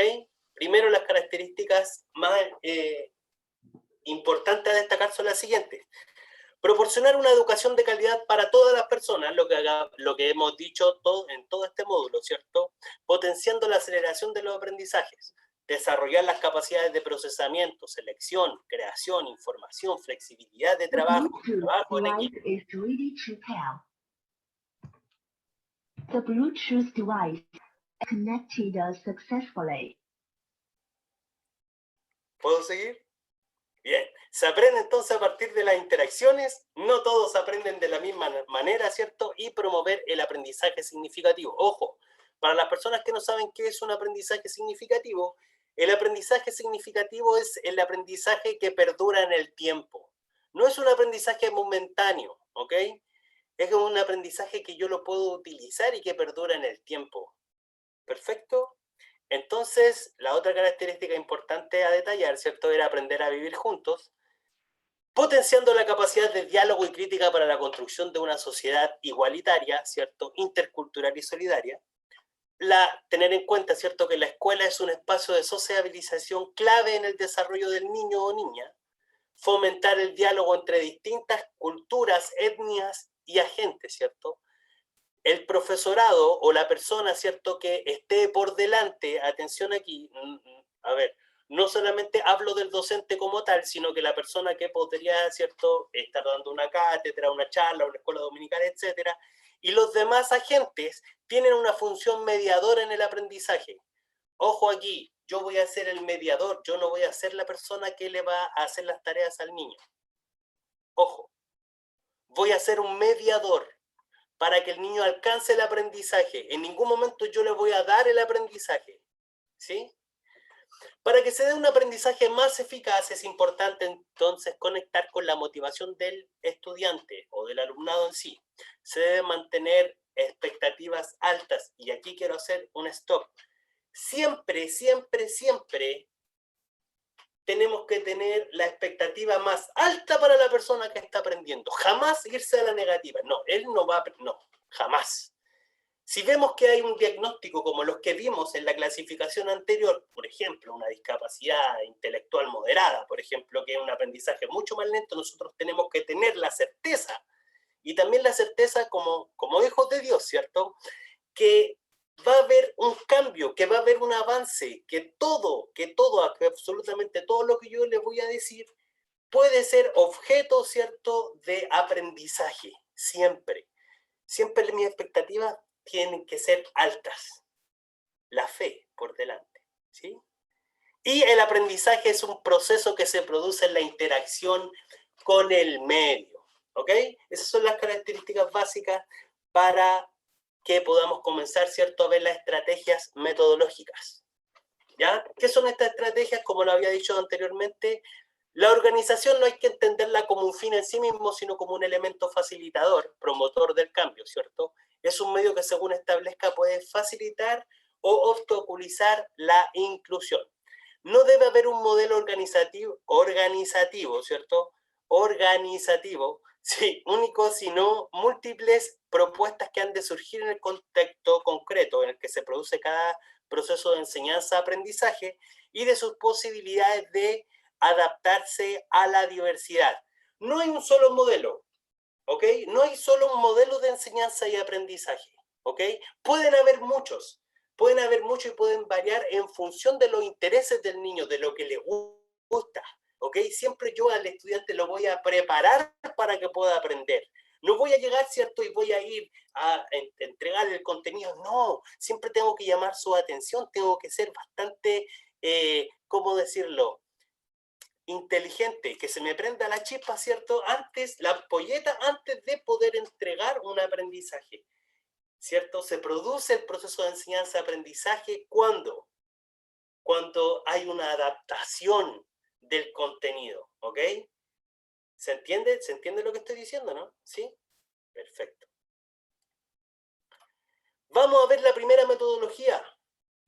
Primero, las características más importantes a destacar son las siguientes. Proporcionar una educación de calidad para todas las personas, lo que hemos dicho en todo este módulo, ¿cierto? Potenciando la aceleración de los aprendizajes. Desarrollar las capacidades de procesamiento, selección, creación, información, flexibilidad de trabajo, trabajo en equipo. The Bluetooth device is connected successfully. ¿Puedo seguir? Bien. Se aprende entonces a partir de las interacciones, no todos aprenden de la misma manera, ¿cierto? Y promover el aprendizaje significativo. Ojo, para las personas que no saben qué es un aprendizaje significativo, el aprendizaje significativo es el aprendizaje que perdura en el tiempo. No es un aprendizaje momentáneo, ¿ok? Es un aprendizaje que yo lo puedo utilizar y que perdura en el tiempo. ¿Perfecto? Entonces, la otra característica importante a detallar, ¿cierto? Era aprender a vivir juntos, potenciando la capacidad de diálogo y crítica para la construcción de una sociedad igualitaria, ¿cierto? Intercultural y solidaria. Tener en cuenta, ¿cierto?, que la escuela es un espacio de sociabilización clave en el desarrollo del niño o niña. Fomentar el diálogo entre distintas culturas, etnias y agentes, ¿cierto? El profesorado o la persona, ¿cierto?, que esté por delante, atención aquí, a ver, no solamente hablo del docente como tal, sino que la persona que podría, ¿cierto?, estar dando una cátedra, una charla, una escuela dominical, etcétera, y los demás agentes tienen una función mediadora en el aprendizaje. Ojo aquí, yo voy a ser el mediador, yo no voy a ser la persona que le va a hacer las tareas al niño. Ojo, voy a ser un mediador para que el niño alcance el aprendizaje. En ningún momento yo le voy a dar el aprendizaje, ¿sí? Para que se dé un aprendizaje más eficaz es importante entonces conectar con la motivación del estudiante o del alumnado en sí. Se debe mantener expectativas altas y aquí quiero hacer un stop. Siempre, siempre, siempre tenemos que tener la expectativa más alta para la persona que está aprendiendo. Jamás irse a la negativa. No, él no va a... No, jamás. Si vemos que hay un diagnóstico como los que vimos en la clasificación anterior, por ejemplo, una discapacidad intelectual moderada, por ejemplo, que es un aprendizaje mucho más lento, nosotros tenemos que tener la certeza, y también la certeza como hijos de Dios, ¿cierto?, que va a haber un cambio, que va a haber un avance, que absolutamente todo lo que yo les voy a decir puede ser objeto, ¿cierto?, de aprendizaje, siempre. Siempre mis expectativas tienen que ser altas. La fe por delante, ¿sí? Y el aprendizaje es un proceso que se produce en la interacción con el medio, ¿ok? Esas son las características básicas para que podamos comenzar, ¿cierto?, a ver las estrategias metodológicas. ¿Ya? ¿Qué son estas estrategias? Como lo había dicho anteriormente, la organización no hay que entenderla como un fin en sí mismo, sino como un elemento facilitador, promotor del cambio, ¿cierto? Es un medio que, según establezca, puede facilitar o obstaculizar la inclusión. No debe haber un modelo organizativo, ¿cierto? Organizativo, sí, único, sino múltiples propuestas que han de surgir en el contexto concreto en el que se produce cada proceso de enseñanza-aprendizaje y de sus posibilidades de adaptarse a la diversidad. No hay un solo modelo, ¿ok? No hay solo un modelo de enseñanza y aprendizaje, ¿ok? Pueden haber muchos y pueden variar en función de los intereses del niño, de lo que le gusta, ¿ok? Siempre yo al estudiante lo voy a preparar para que pueda aprender. No voy a llegar, ¿cierto?, y voy a ir a entregar el contenido. No, siempre tengo que llamar su atención, tengo que ser bastante, ¿cómo decirlo?, inteligente, que se me prenda la chispa, ¿cierto?, la ampolleta, antes de poder entregar un aprendizaje, ¿cierto? Se produce el proceso de enseñanza-aprendizaje cuando hay una adaptación del contenido, ¿ok? ¿Se entiende? ¿Se entiende lo que estoy diciendo, no? ¿Sí? Perfecto. Vamos a ver la primera metodología,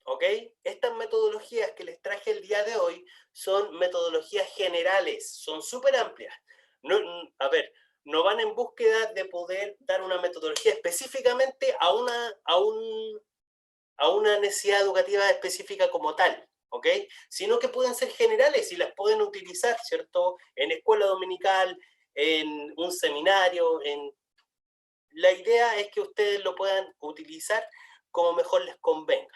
¿ok? Estas metodologías que les traje el día de hoy son metodologías generales, son súper amplias. A ver, no van en búsqueda de poder dar una metodología específicamente a una necesidad educativa específica como tal, ¿ok? Sino que pueden ser generales y las pueden utilizar, ¿cierto? En escuela dominical, en un seminario, La idea es que ustedes lo puedan utilizar como mejor les convenga.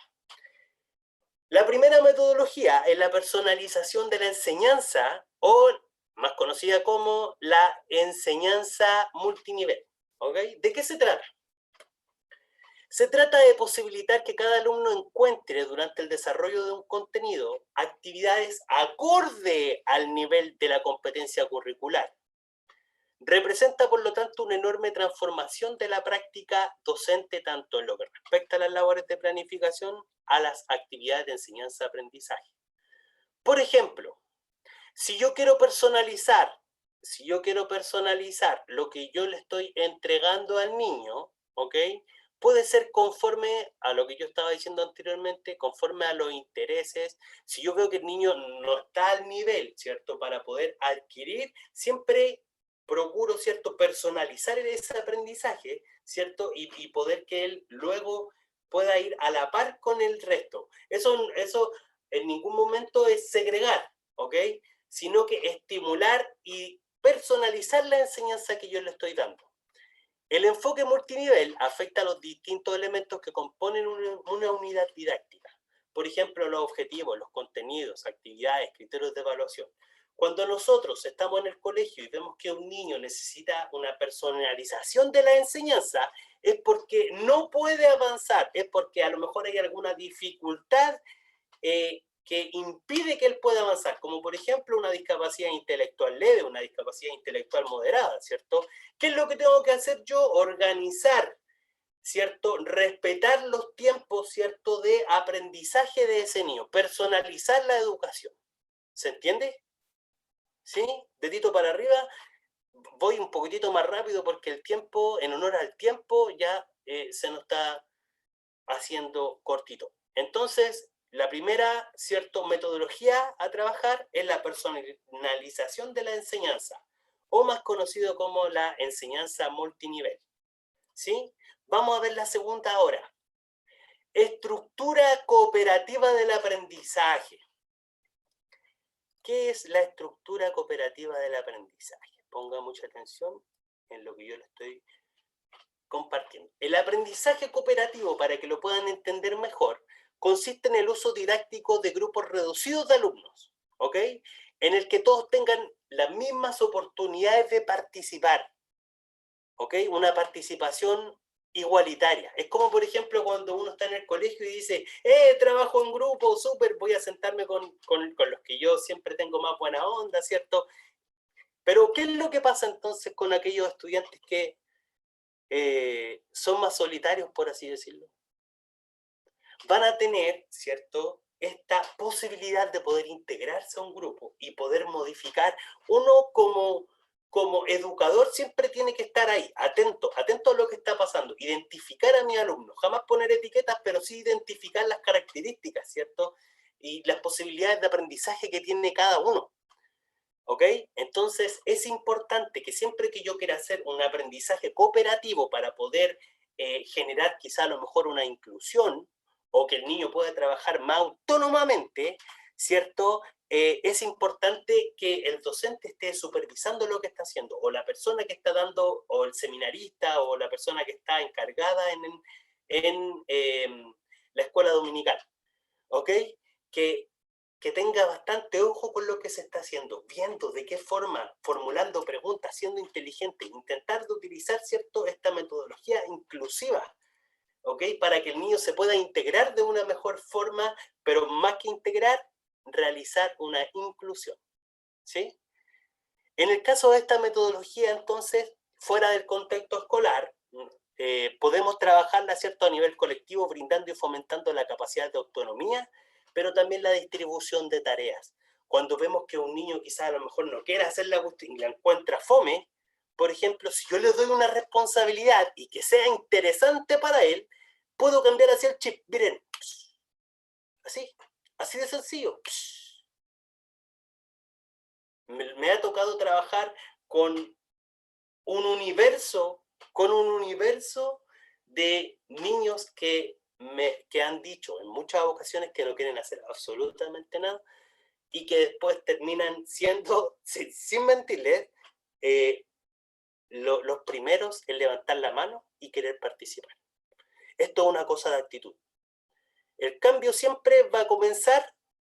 La primera metodología es la personalización de la enseñanza, o más conocida como la enseñanza multinivel, ¿ok? ¿De qué se trata? Se trata de posibilitar que cada alumno encuentre durante el desarrollo de un contenido actividades acorde al nivel de la competencia curricular. Representa, por lo tanto, una enorme transformación de la práctica docente, tanto en lo que respecta a las labores de planificación, a las actividades de enseñanza-aprendizaje. Por ejemplo, si yo quiero personalizar lo que yo le estoy entregando al niño, ¿ok? Puede ser conforme a lo que yo estaba diciendo anteriormente, conforme a los intereses. Si yo veo que el niño no está al nivel, ¿cierto? Para poder adquirir, siempre procuro, ¿cierto?, personalizar ese aprendizaje, ¿cierto? Y poder que él luego pueda ir a la par con el resto. Eso en ningún momento es segregar, ¿ok? Sino que estimular y personalizar la enseñanza que yo le estoy dando. El enfoque multinivel afecta a los distintos elementos que componen una unidad didáctica. Por ejemplo, los objetivos, los contenidos, actividades, criterios de evaluación. Cuando nosotros estamos en el colegio y vemos que un niño necesita una personalización de la enseñanza, es porque no puede avanzar, es porque a lo mejor hay alguna dificultad que impide que él pueda avanzar, como por ejemplo una discapacidad intelectual leve, una discapacidad intelectual moderada, ¿cierto? ¿Qué es lo que tengo que hacer yo? Organizar, ¿cierto? Respetar los tiempos, ¿cierto?, de aprendizaje de ese niño, personalizar la educación. ¿Se entiende? ¿Sí? Dedito para arriba. Voy un poquitito más rápido porque el tiempo, en honor al tiempo, ya se nos está haciendo cortito. Entonces, la primera, ¿cierto?, metodología a trabajar es la personalización de la enseñanza, o más conocido como la enseñanza multinivel. ¿Sí? Vamos a ver la segunda ahora. Estructura cooperativa del aprendizaje. ¿Qué es la estructura cooperativa del aprendizaje? Ponga mucha atención en lo que yo le estoy compartiendo. El aprendizaje cooperativo, para que lo puedan entender mejor, consiste en el uso didáctico de grupos reducidos de alumnos, ¿ok? En el que todos tengan las mismas oportunidades de participar, ¿ok? Una participación igualitaria. Es como, por ejemplo, cuando uno está en el colegio y dice, trabajo en grupo, súper, voy a sentarme con los que yo siempre tengo más buena onda, ¿cierto? Pero, ¿qué es lo que pasa entonces con aquellos estudiantes que son más solitarios, por así decirlo? Van a tener, ¿cierto?, esta posibilidad de poder integrarse a un grupo y poder modificar. Uno como educador siempre tiene que estar ahí, atento a lo que está pasando, identificar a mis alumnos, jamás poner etiquetas, pero sí identificar las características, ¿cierto?, y las posibilidades de aprendizaje que tiene cada uno, ¿ok? Entonces es importante que siempre que yo quiera hacer un aprendizaje cooperativo para poder generar quizá a lo mejor una inclusión, o que el niño pueda trabajar más autónomamente, ¿cierto? Es importante que el docente esté supervisando lo que está haciendo, o la persona que está dando, o el seminarista, o la persona que está encargada en la escuela dominical, ¿ok? Que tenga bastante ojo con lo que se está haciendo, viendo de qué forma, formulando preguntas, siendo inteligente, intentar de utilizar, ¿cierto?, esta metodología inclusiva, ¿ok? Para que el niño se pueda integrar de una mejor forma, pero más que integrar, realizar una inclusión, ¿sí? En el caso de esta metodología, entonces, fuera del contexto escolar, podemos trabajarla, ¿cierto?, a nivel colectivo, brindando y fomentando la capacidad de autonomía, pero también la distribución de tareas. Cuando vemos que un niño quizás a lo mejor no quiere hacer la cuestión y la encuentra fome, por ejemplo, si yo le doy una responsabilidad y que sea interesante para él, puedo cambiar hacia el chip, miren, así de sencillo. Me ha tocado trabajar con un universo de niños que han dicho en muchas ocasiones que no quieren hacer absolutamente nada y que después terminan siendo, sin mentirles, los primeros en levantar la mano y querer participar. Esto es una cosa de actitud. El cambio siempre va a comenzar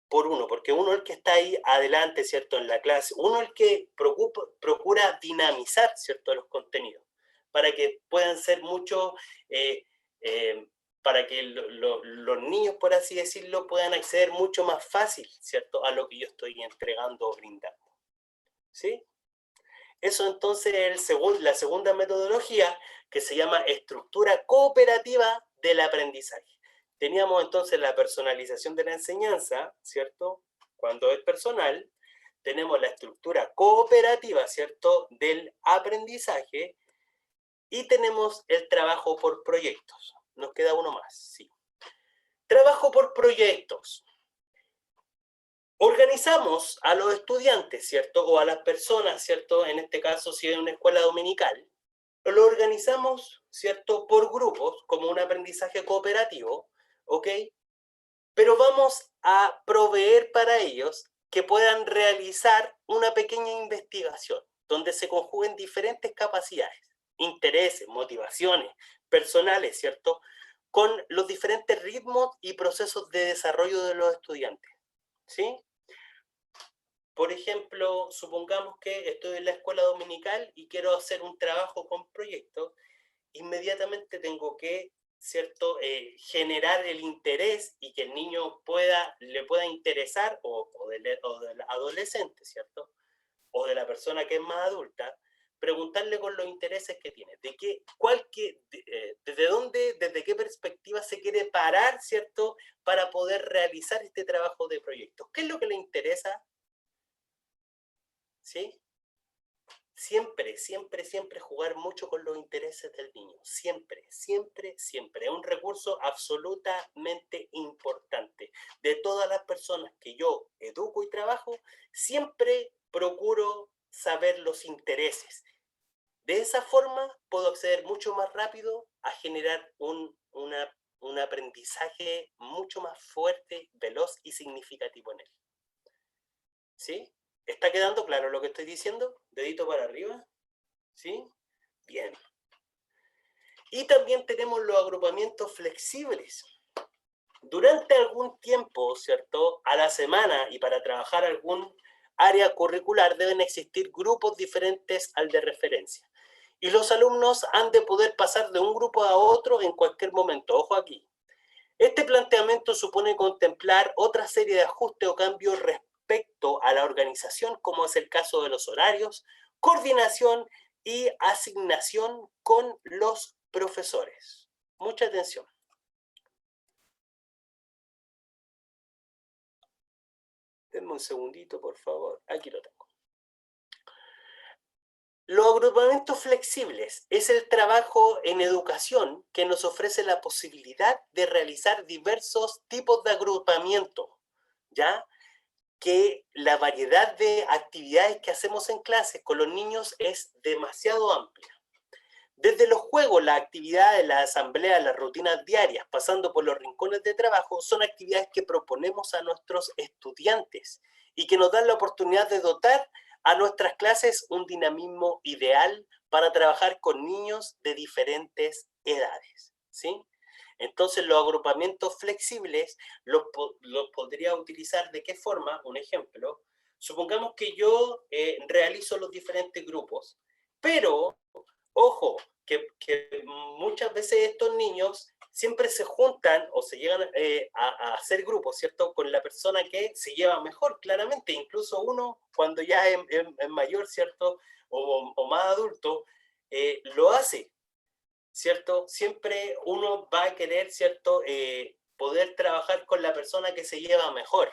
por uno, porque uno es el que está ahí adelante, ¿cierto?, en la clase. Uno es el que procura dinamizar, ¿cierto?, los contenidos, para que puedan ser mucho, para que los niños, por así decirlo, puedan acceder mucho más fácil, ¿cierto?, a lo que yo estoy entregando o brindando. ¿Sí? Eso entonces es la segunda metodología, que se llama estructura cooperativa del aprendizaje. Teníamos entonces la personalización de la enseñanza, ¿cierto? Cuando es personal. Tenemos la estructura cooperativa, ¿cierto?, del aprendizaje. Y tenemos el trabajo por proyectos. Nos queda uno más, sí. Trabajo por proyectos. Organizamos a los estudiantes, ¿cierto?, o a las personas, ¿cierto?, en este caso si es una escuela dominical, lo organizamos, ¿cierto?, por grupos, como un aprendizaje cooperativo, ¿ok? Pero vamos a proveer para ellos que puedan realizar una pequeña investigación, donde se conjuguen diferentes capacidades, intereses, motivaciones personales, ¿cierto?, con los diferentes ritmos y procesos de desarrollo de los estudiantes, ¿sí? Por ejemplo, supongamos que estoy en la escuela dominical y quiero hacer un trabajo con proyectos, inmediatamente tengo que, ¿cierto?, generar el interés y que el niño le pueda interesar, o del adolescente, ¿cierto?, o de la persona que es más adulta, preguntarle con los intereses que tiene, desde dónde, desde qué perspectiva se quiere parar, ¿cierto?, para poder realizar este trabajo de proyectos. ¿Qué es lo que le interesa? ¿Sí? Siempre, siempre, siempre jugar mucho con los intereses del niño. Siempre, siempre, siempre. Es un recurso absolutamente importante. De todas las personas que yo educo y trabajo, siempre procuro saber los intereses. De esa forma puedo acceder mucho más rápido a generar un aprendizaje mucho más fuerte, veloz y significativo en él. ¿Sí? ¿Está quedando claro lo que estoy diciendo? Dedito para arriba. ¿Sí? Bien. Y también tenemos los agrupamientos flexibles. Durante algún tiempo, ¿cierto?, a la semana y para trabajar algún área curricular deben existir grupos diferentes al de referencia. Y los alumnos han de poder pasar de un grupo a otro en cualquier momento. Ojo aquí. Este planteamiento supone contemplar otra serie de ajustes o cambios respecto a la organización, como es el caso de los horarios, coordinación y asignación con los profesores. Mucha atención. Denme un segundito, por favor. Aquí lo tengo. Los agrupamientos flexibles es el trabajo en educación que nos ofrece la posibilidad de realizar diversos tipos de agrupamiento, ¿ya? Que la variedad de actividades que hacemos en clases con los niños es demasiado amplia. Desde los juegos, las actividades, las asambleas, las rutinas diarias, pasando por los rincones de trabajo, son actividades que proponemos a nuestros estudiantes y que nos dan la oportunidad de dotar a nuestras clases un dinamismo ideal para trabajar con niños de diferentes edades, ¿sí? Entonces los agrupamientos flexibles los podría utilizar ¿de qué forma? Un ejemplo. Supongamos que yo realizo los diferentes grupos, pero, ojo, que muchas veces estos niños siempre se juntan o se llegan a hacer grupos, ¿cierto?, con la persona que se lleva mejor, claramente. Incluso uno, cuando ya es mayor, ¿cierto?, o más adulto, lo hace, ¿cierto? Siempre uno va a querer, ¿cierto?, poder trabajar con la persona que se lleva mejor.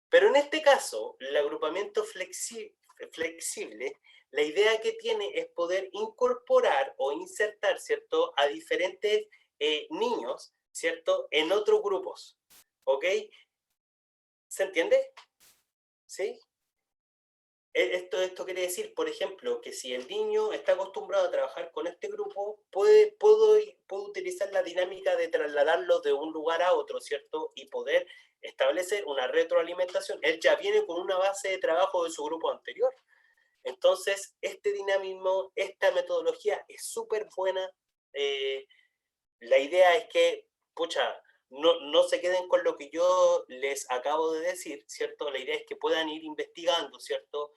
Pero en este caso, el agrupamiento flexible, la idea que tiene es poder incorporar o insertar, ¿cierto?, a diferentes niños, ¿cierto? En otros grupos, ¿ok? ¿Se entiende? ¿Sí? Esto quiere decir, por ejemplo, que si el niño está acostumbrado a trabajar con este grupo, puedo utilizar la dinámica de trasladarlo de un lugar a otro, ¿cierto? Y poder establecer una retroalimentación. Él ya viene con una base de trabajo de su grupo anterior. Entonces, este dinamismo, esta metodología es súper buena. La idea es que, pucha, no se queden con lo que yo les acabo de decir, ¿cierto? La idea es que puedan ir investigando, ¿cierto?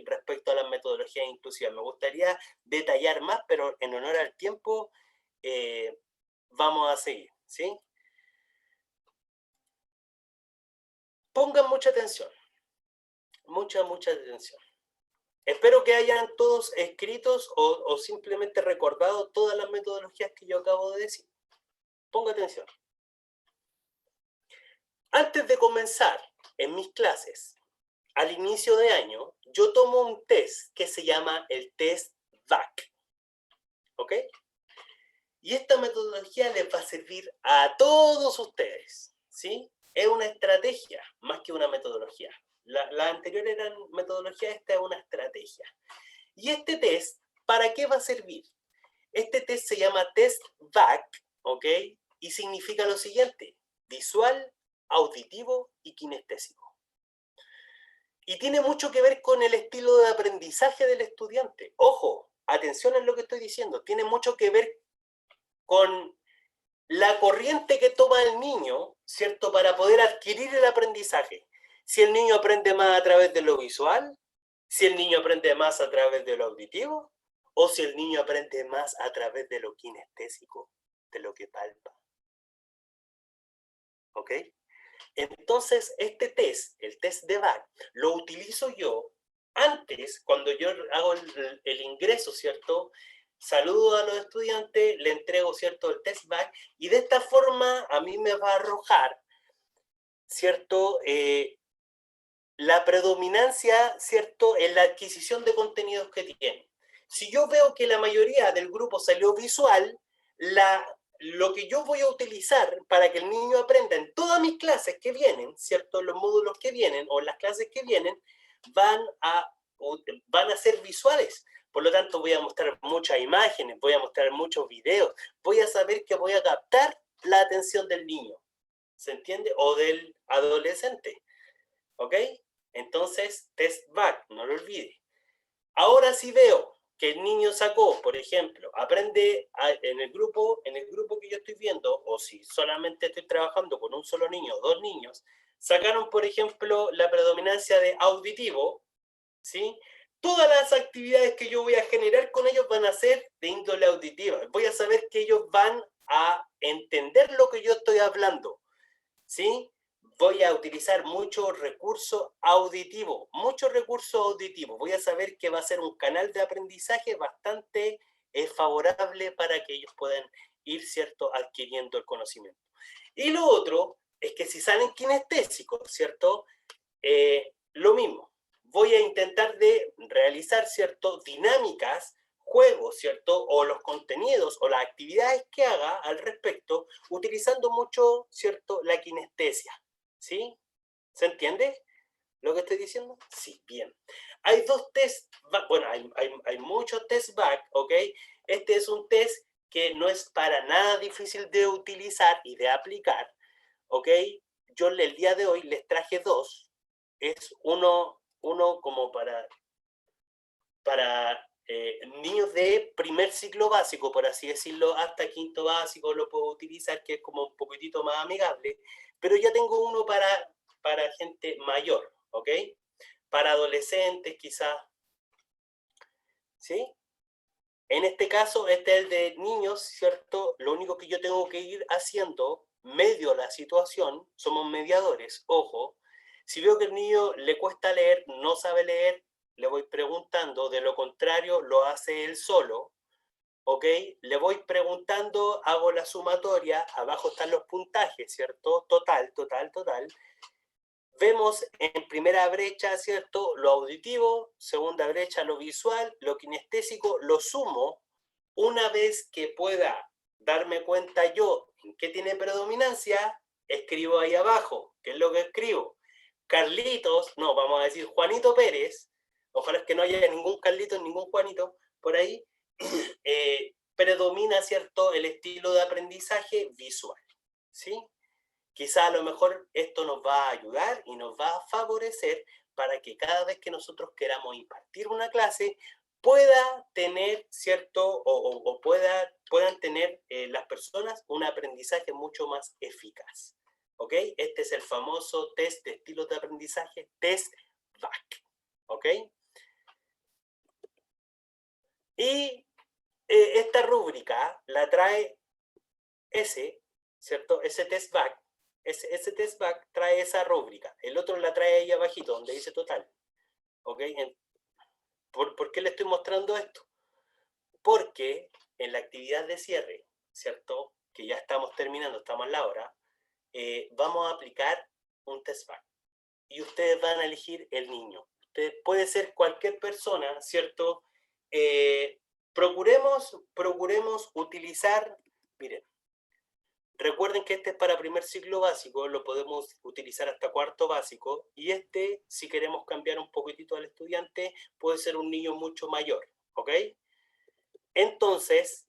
Respecto a las metodologías inclusivas. Me gustaría detallar más, pero en honor al tiempo, vamos a seguir, ¿sí? Pongan mucha atención. Mucha atención. Espero que hayan todos escritos o simplemente recordado todas las metodologías que yo acabo de decir. Ponga atención. Antes de comenzar en mis clases, al inicio de año, yo tomo un test que se llama el test VAC. ¿Ok? Y esta metodología les va a servir a todos ustedes. ¿Sí? Es una estrategia más que una metodología. La anterior eran metodologías, esta es una estrategia. Y este test, ¿para qué va a servir? Este test se llama test VAC, ¿ok? Y significa lo siguiente: visual, auditivo y kinestésico. Y tiene mucho que ver con el estilo de aprendizaje del estudiante. Ojo, atención en lo que estoy diciendo. Tiene mucho que ver con la corriente que toma el niño, ¿cierto? Para poder adquirir el aprendizaje. Si el niño aprende más a través de lo visual, si el niño aprende más a través de lo auditivo, o si el niño aprende más a través de lo kinestésico, de lo que palpa. ¿Ok? Entonces, este test, el test de VAC, lo utilizo yo antes, cuando yo hago el ingreso, ¿cierto? Saludo a los estudiantes, le entrego, ¿cierto?, el test VAC, y de esta forma a mí me va a arrojar, ¿cierto?, la predominancia, ¿cierto?, en la adquisición de contenidos que tiene. Si yo veo que la mayoría del grupo salió visual, lo que yo voy a utilizar para que el niño aprenda en todas mis clases que vienen, ¿cierto?, los módulos que vienen o las clases que vienen, van a ser visuales. Por lo tanto, voy a mostrar muchas imágenes, voy a mostrar muchos videos, voy a saber que voy a captar la atención del niño, ¿se entiende? O del adolescente, ¿ok? Entonces, test VAC, no lo olvide. Ahora sí veo que el niño sacó, por ejemplo, aprende en el grupo que yo estoy viendo, o si solamente estoy trabajando con un solo niño o dos niños, sacaron, por ejemplo, la predominancia de auditivo, ¿sí? Todas las actividades que yo voy a generar con ellos van a ser de índole auditiva. Voy a saber que ellos van a entender lo que yo estoy hablando, ¿sí? Voy a utilizar mucho recurso auditivo, Voy a saber que va a ser un canal de aprendizaje bastante favorable para que ellos puedan ir, ¿cierto?, adquiriendo el conocimiento. Y lo otro es que si salen kinestésicos, ¿cierto?, lo mismo. Voy a intentar de realizar, ¿cierto?, dinámicas, juegos, ¿cierto?, o los contenidos o las actividades que haga al respecto, utilizando mucho, ¿cierto?, la kinestesia. ¿Sí? ¿Se entiende lo que estoy diciendo? Sí, bien. Hay dos tests, bueno, hay muchos test VAC, ¿ok? Este es un test que no es para nada difícil de utilizar y de aplicar, ¿ok? Yo el día de hoy les traje dos. Es uno como para niños de primer ciclo básico, por así decirlo, hasta quinto básico lo puedo utilizar, que es como un poquitito más amigable, pero ya tengo uno para gente mayor, ¿ok? Para adolescentes quizás, ¿sí? En este caso, este es el de niños, ¿cierto? Lo único que yo tengo que ir haciendo, medio la situación, somos mediadores, ojo. Si veo que el niño le cuesta leer, no sabe leer, le voy preguntando, de lo contrario lo hace él solo, ¿ok? Le voy preguntando, hago la sumatoria, abajo están los puntajes, ¿cierto? Total. Vemos en primera brecha, ¿cierto?, lo auditivo, segunda brecha lo visual, lo kinestésico, lo sumo. Una vez que pueda darme cuenta yo en qué tiene predominancia, escribo ahí abajo. ¿Qué es lo que escribo? Carlitos, no, vamos a decir Juanito Pérez, ojalá es que no haya ningún Carlitos, ningún Juanito por ahí, predomina, ¿cierto?, el estilo de aprendizaje visual, ¿sí? Quizá a lo mejor esto nos va a ayudar y nos va a favorecer para que cada vez que nosotros queramos impartir una clase, pueda tener, ¿cierto?, o puedan tener las personas un aprendizaje mucho más eficaz. ¿Ok? Este es el famoso test de estilos de aprendizaje, test VAC. ¿Ok? Y esta rúbrica la trae ¿cierto? Ese test VAC. Ese test VAC trae esa rúbrica. El otro la trae ahí abajito, donde dice total. ¿Ok? ¿Por qué le estoy mostrando esto? Porque en la actividad de cierre, ¿cierto? Que ya estamos terminando, estamos en la hora, vamos a aplicar un test VAC. Y ustedes van a elegir el niño. Puede ser cualquier persona, ¿cierto? Procuremos utilizar, miren, recuerden que este es para primer ciclo básico, lo podemos utilizar hasta cuarto básico, y si queremos cambiar un poquitito al estudiante, puede ser un niño mucho mayor, ¿ok? Entonces,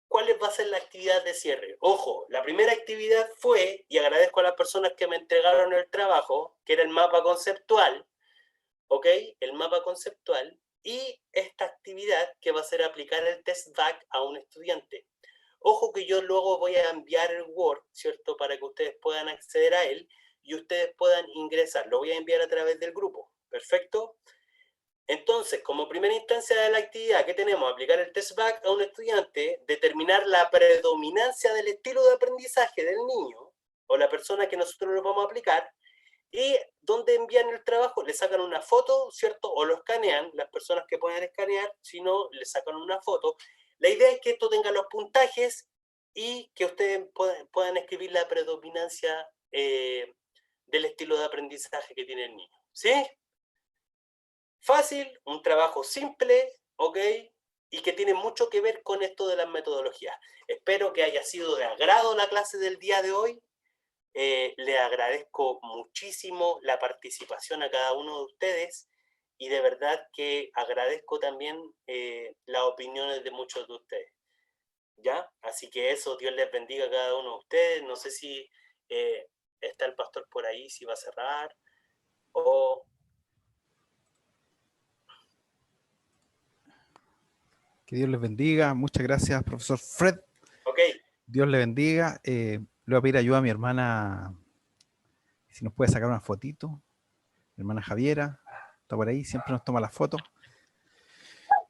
¿cuál va a ser la actividad de cierre? Ojo, la primera actividad fue, y agradezco a las personas que me entregaron el trabajo, que era el mapa conceptual, ¿ok? El mapa conceptual, y esta actividad que va a ser aplicar el test VAC a un estudiante. Ojo que yo luego voy a enviar el Word, ¿cierto? Para que ustedes puedan acceder a él y ustedes puedan ingresar. Lo voy a enviar a través del grupo. ¿Perfecto? Entonces, como primera instancia de la actividad, ¿qué tenemos? Aplicar el test VAC a un estudiante, determinar la predominancia del estilo de aprendizaje del niño o la persona que nosotros lo vamos a aplicar, y donde envían el trabajo, le sacan una foto, ¿cierto? O lo escanean, las personas que puedan escanear, si no, le sacan una foto. La idea es que esto tenga los puntajes y que ustedes puedan escribir la predominancia del estilo de aprendizaje que tiene el niño. ¿Sí? Fácil, un trabajo simple, ¿ok? Y que tiene mucho que ver con esto de las metodologías. Espero que haya sido de agrado la clase del día de hoy. Le agradezco muchísimo la participación a cada uno de ustedes y de verdad que agradezco también las opiniones de muchos de ustedes. ¿Ya? Así que eso, Dios les bendiga a cada uno de ustedes. No sé si está el pastor por ahí, si va a cerrar o... Que Dios les bendiga. Muchas gracias, profesor Fred. Ok. Dios le bendiga. Le voy a pedir ayuda a mi hermana, si nos puede sacar una fotito. Mi hermana Javiera está por ahí, siempre nos toma las fotos.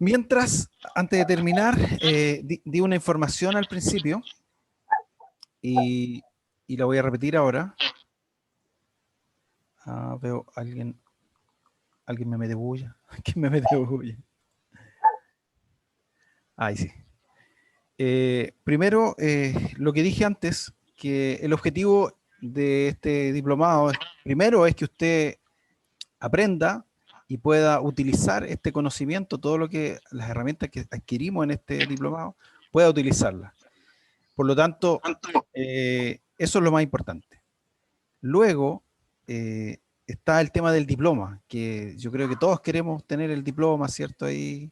Mientras, antes de terminar, di una información al principio y la voy a repetir ahora. Veo alguien me mete bulla. ¿Quién me mete bulla? Ahí sí. Primero, lo que dije antes, que el objetivo de este diplomado, primero es que usted aprenda y pueda utilizar este conocimiento, las herramientas que adquirimos en este diplomado, pueda utilizarlas. Por lo tanto, eso es lo más importante. Luego, está el tema del diploma, que yo creo que todos queremos tener el diploma, ¿cierto? Ahí,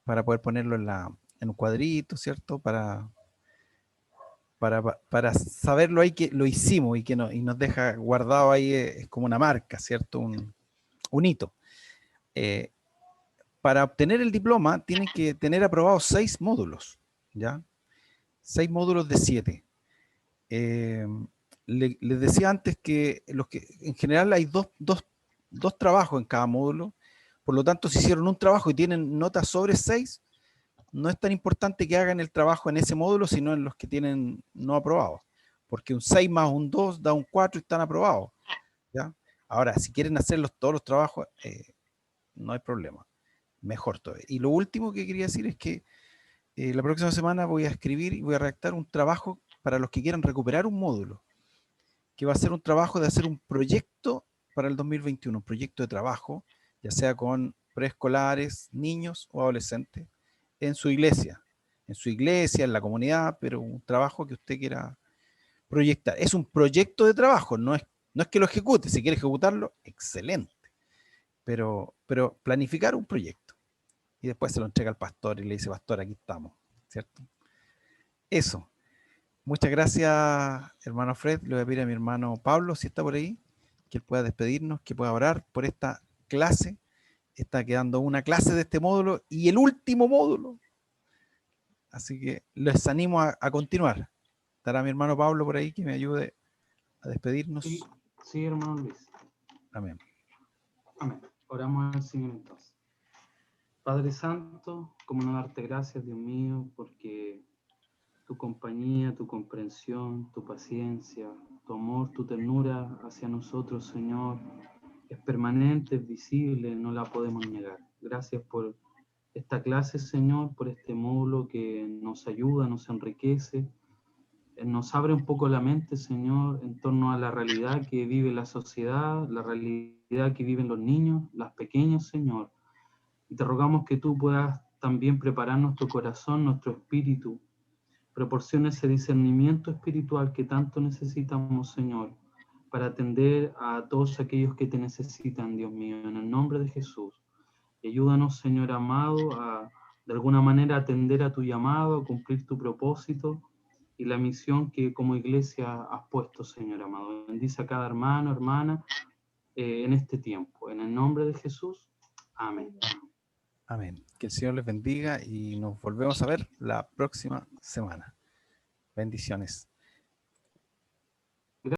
para poder ponerlo en un cuadrito, ¿cierto? Para saberlo ahí que lo hicimos y nos deja guardado ahí, es como una marca, ¿cierto? Un hito. Para obtener el diploma tienen que tener aprobados 6 módulos, ¿ya? 6 módulos de 7. Les decía antes que en general hay dos trabajos en cada módulo, por lo tanto si hicieron un trabajo y tienen notas sobre 6, no es tan importante que hagan el trabajo en ese módulo, sino en los que tienen no aprobados, porque un 6 más un 2 da un 4 y están aprobados, ¿ya? Ahora, si quieren hacer todos los trabajos, no hay problema, mejor todavía. Y lo último que quería decir es que la próxima semana voy a escribir y voy a redactar un trabajo para los que quieran recuperar un módulo, que va a ser un trabajo de hacer un proyecto para el 2021, un proyecto de trabajo, ya sea con preescolares, niños o adolescentes, en su iglesia, en su iglesia, en la comunidad, pero un trabajo que usted quiera proyectar. Es un proyecto de trabajo, no es que lo ejecute. Si quiere ejecutarlo, excelente. Pero planificar un proyecto. Y después se lo entrega al pastor y le dice, pastor, aquí estamos, ¿cierto? Eso. Muchas gracias, hermano Fred. Le voy a pedir a mi hermano Pablo, si está por ahí, que él pueda despedirnos, que pueda orar por esta clase. Está quedando una clase de este módulo y el último módulo. Así que les animo a continuar. ¿Estará mi hermano Pablo por ahí que me ayude a despedirnos? Sí, hermano Luis. Amén. Amén. Oramos al Señor entonces. Padre Santo, cómo no darte gracias, Dios mío, porque tu compañía, tu comprensión, tu paciencia, tu amor, tu ternura hacia nosotros, Señor, es permanente, es visible, no la podemos negar. Gracias por esta clase, Señor, por este módulo que nos ayuda, nos enriquece, nos abre un poco la mente, Señor, en torno a la realidad que vive la sociedad, la realidad que viven los niños, las pequeñas, Señor. Y te rogamos que tú puedas también preparar nuestro corazón, nuestro espíritu, proporciona ese discernimiento espiritual que tanto necesitamos, Señor, para atender a todos aquellos que te necesitan, Dios mío, en el nombre de Jesús. Y ayúdanos, Señor amado, a de alguna manera atender a tu llamado, a cumplir tu propósito y la misión que como iglesia has puesto, Señor amado. Bendice a cada hermano, hermana, en este tiempo. En el nombre de Jesús. Amén. Amén. Que el Señor les bendiga y nos volvemos a ver la próxima semana. Bendiciones.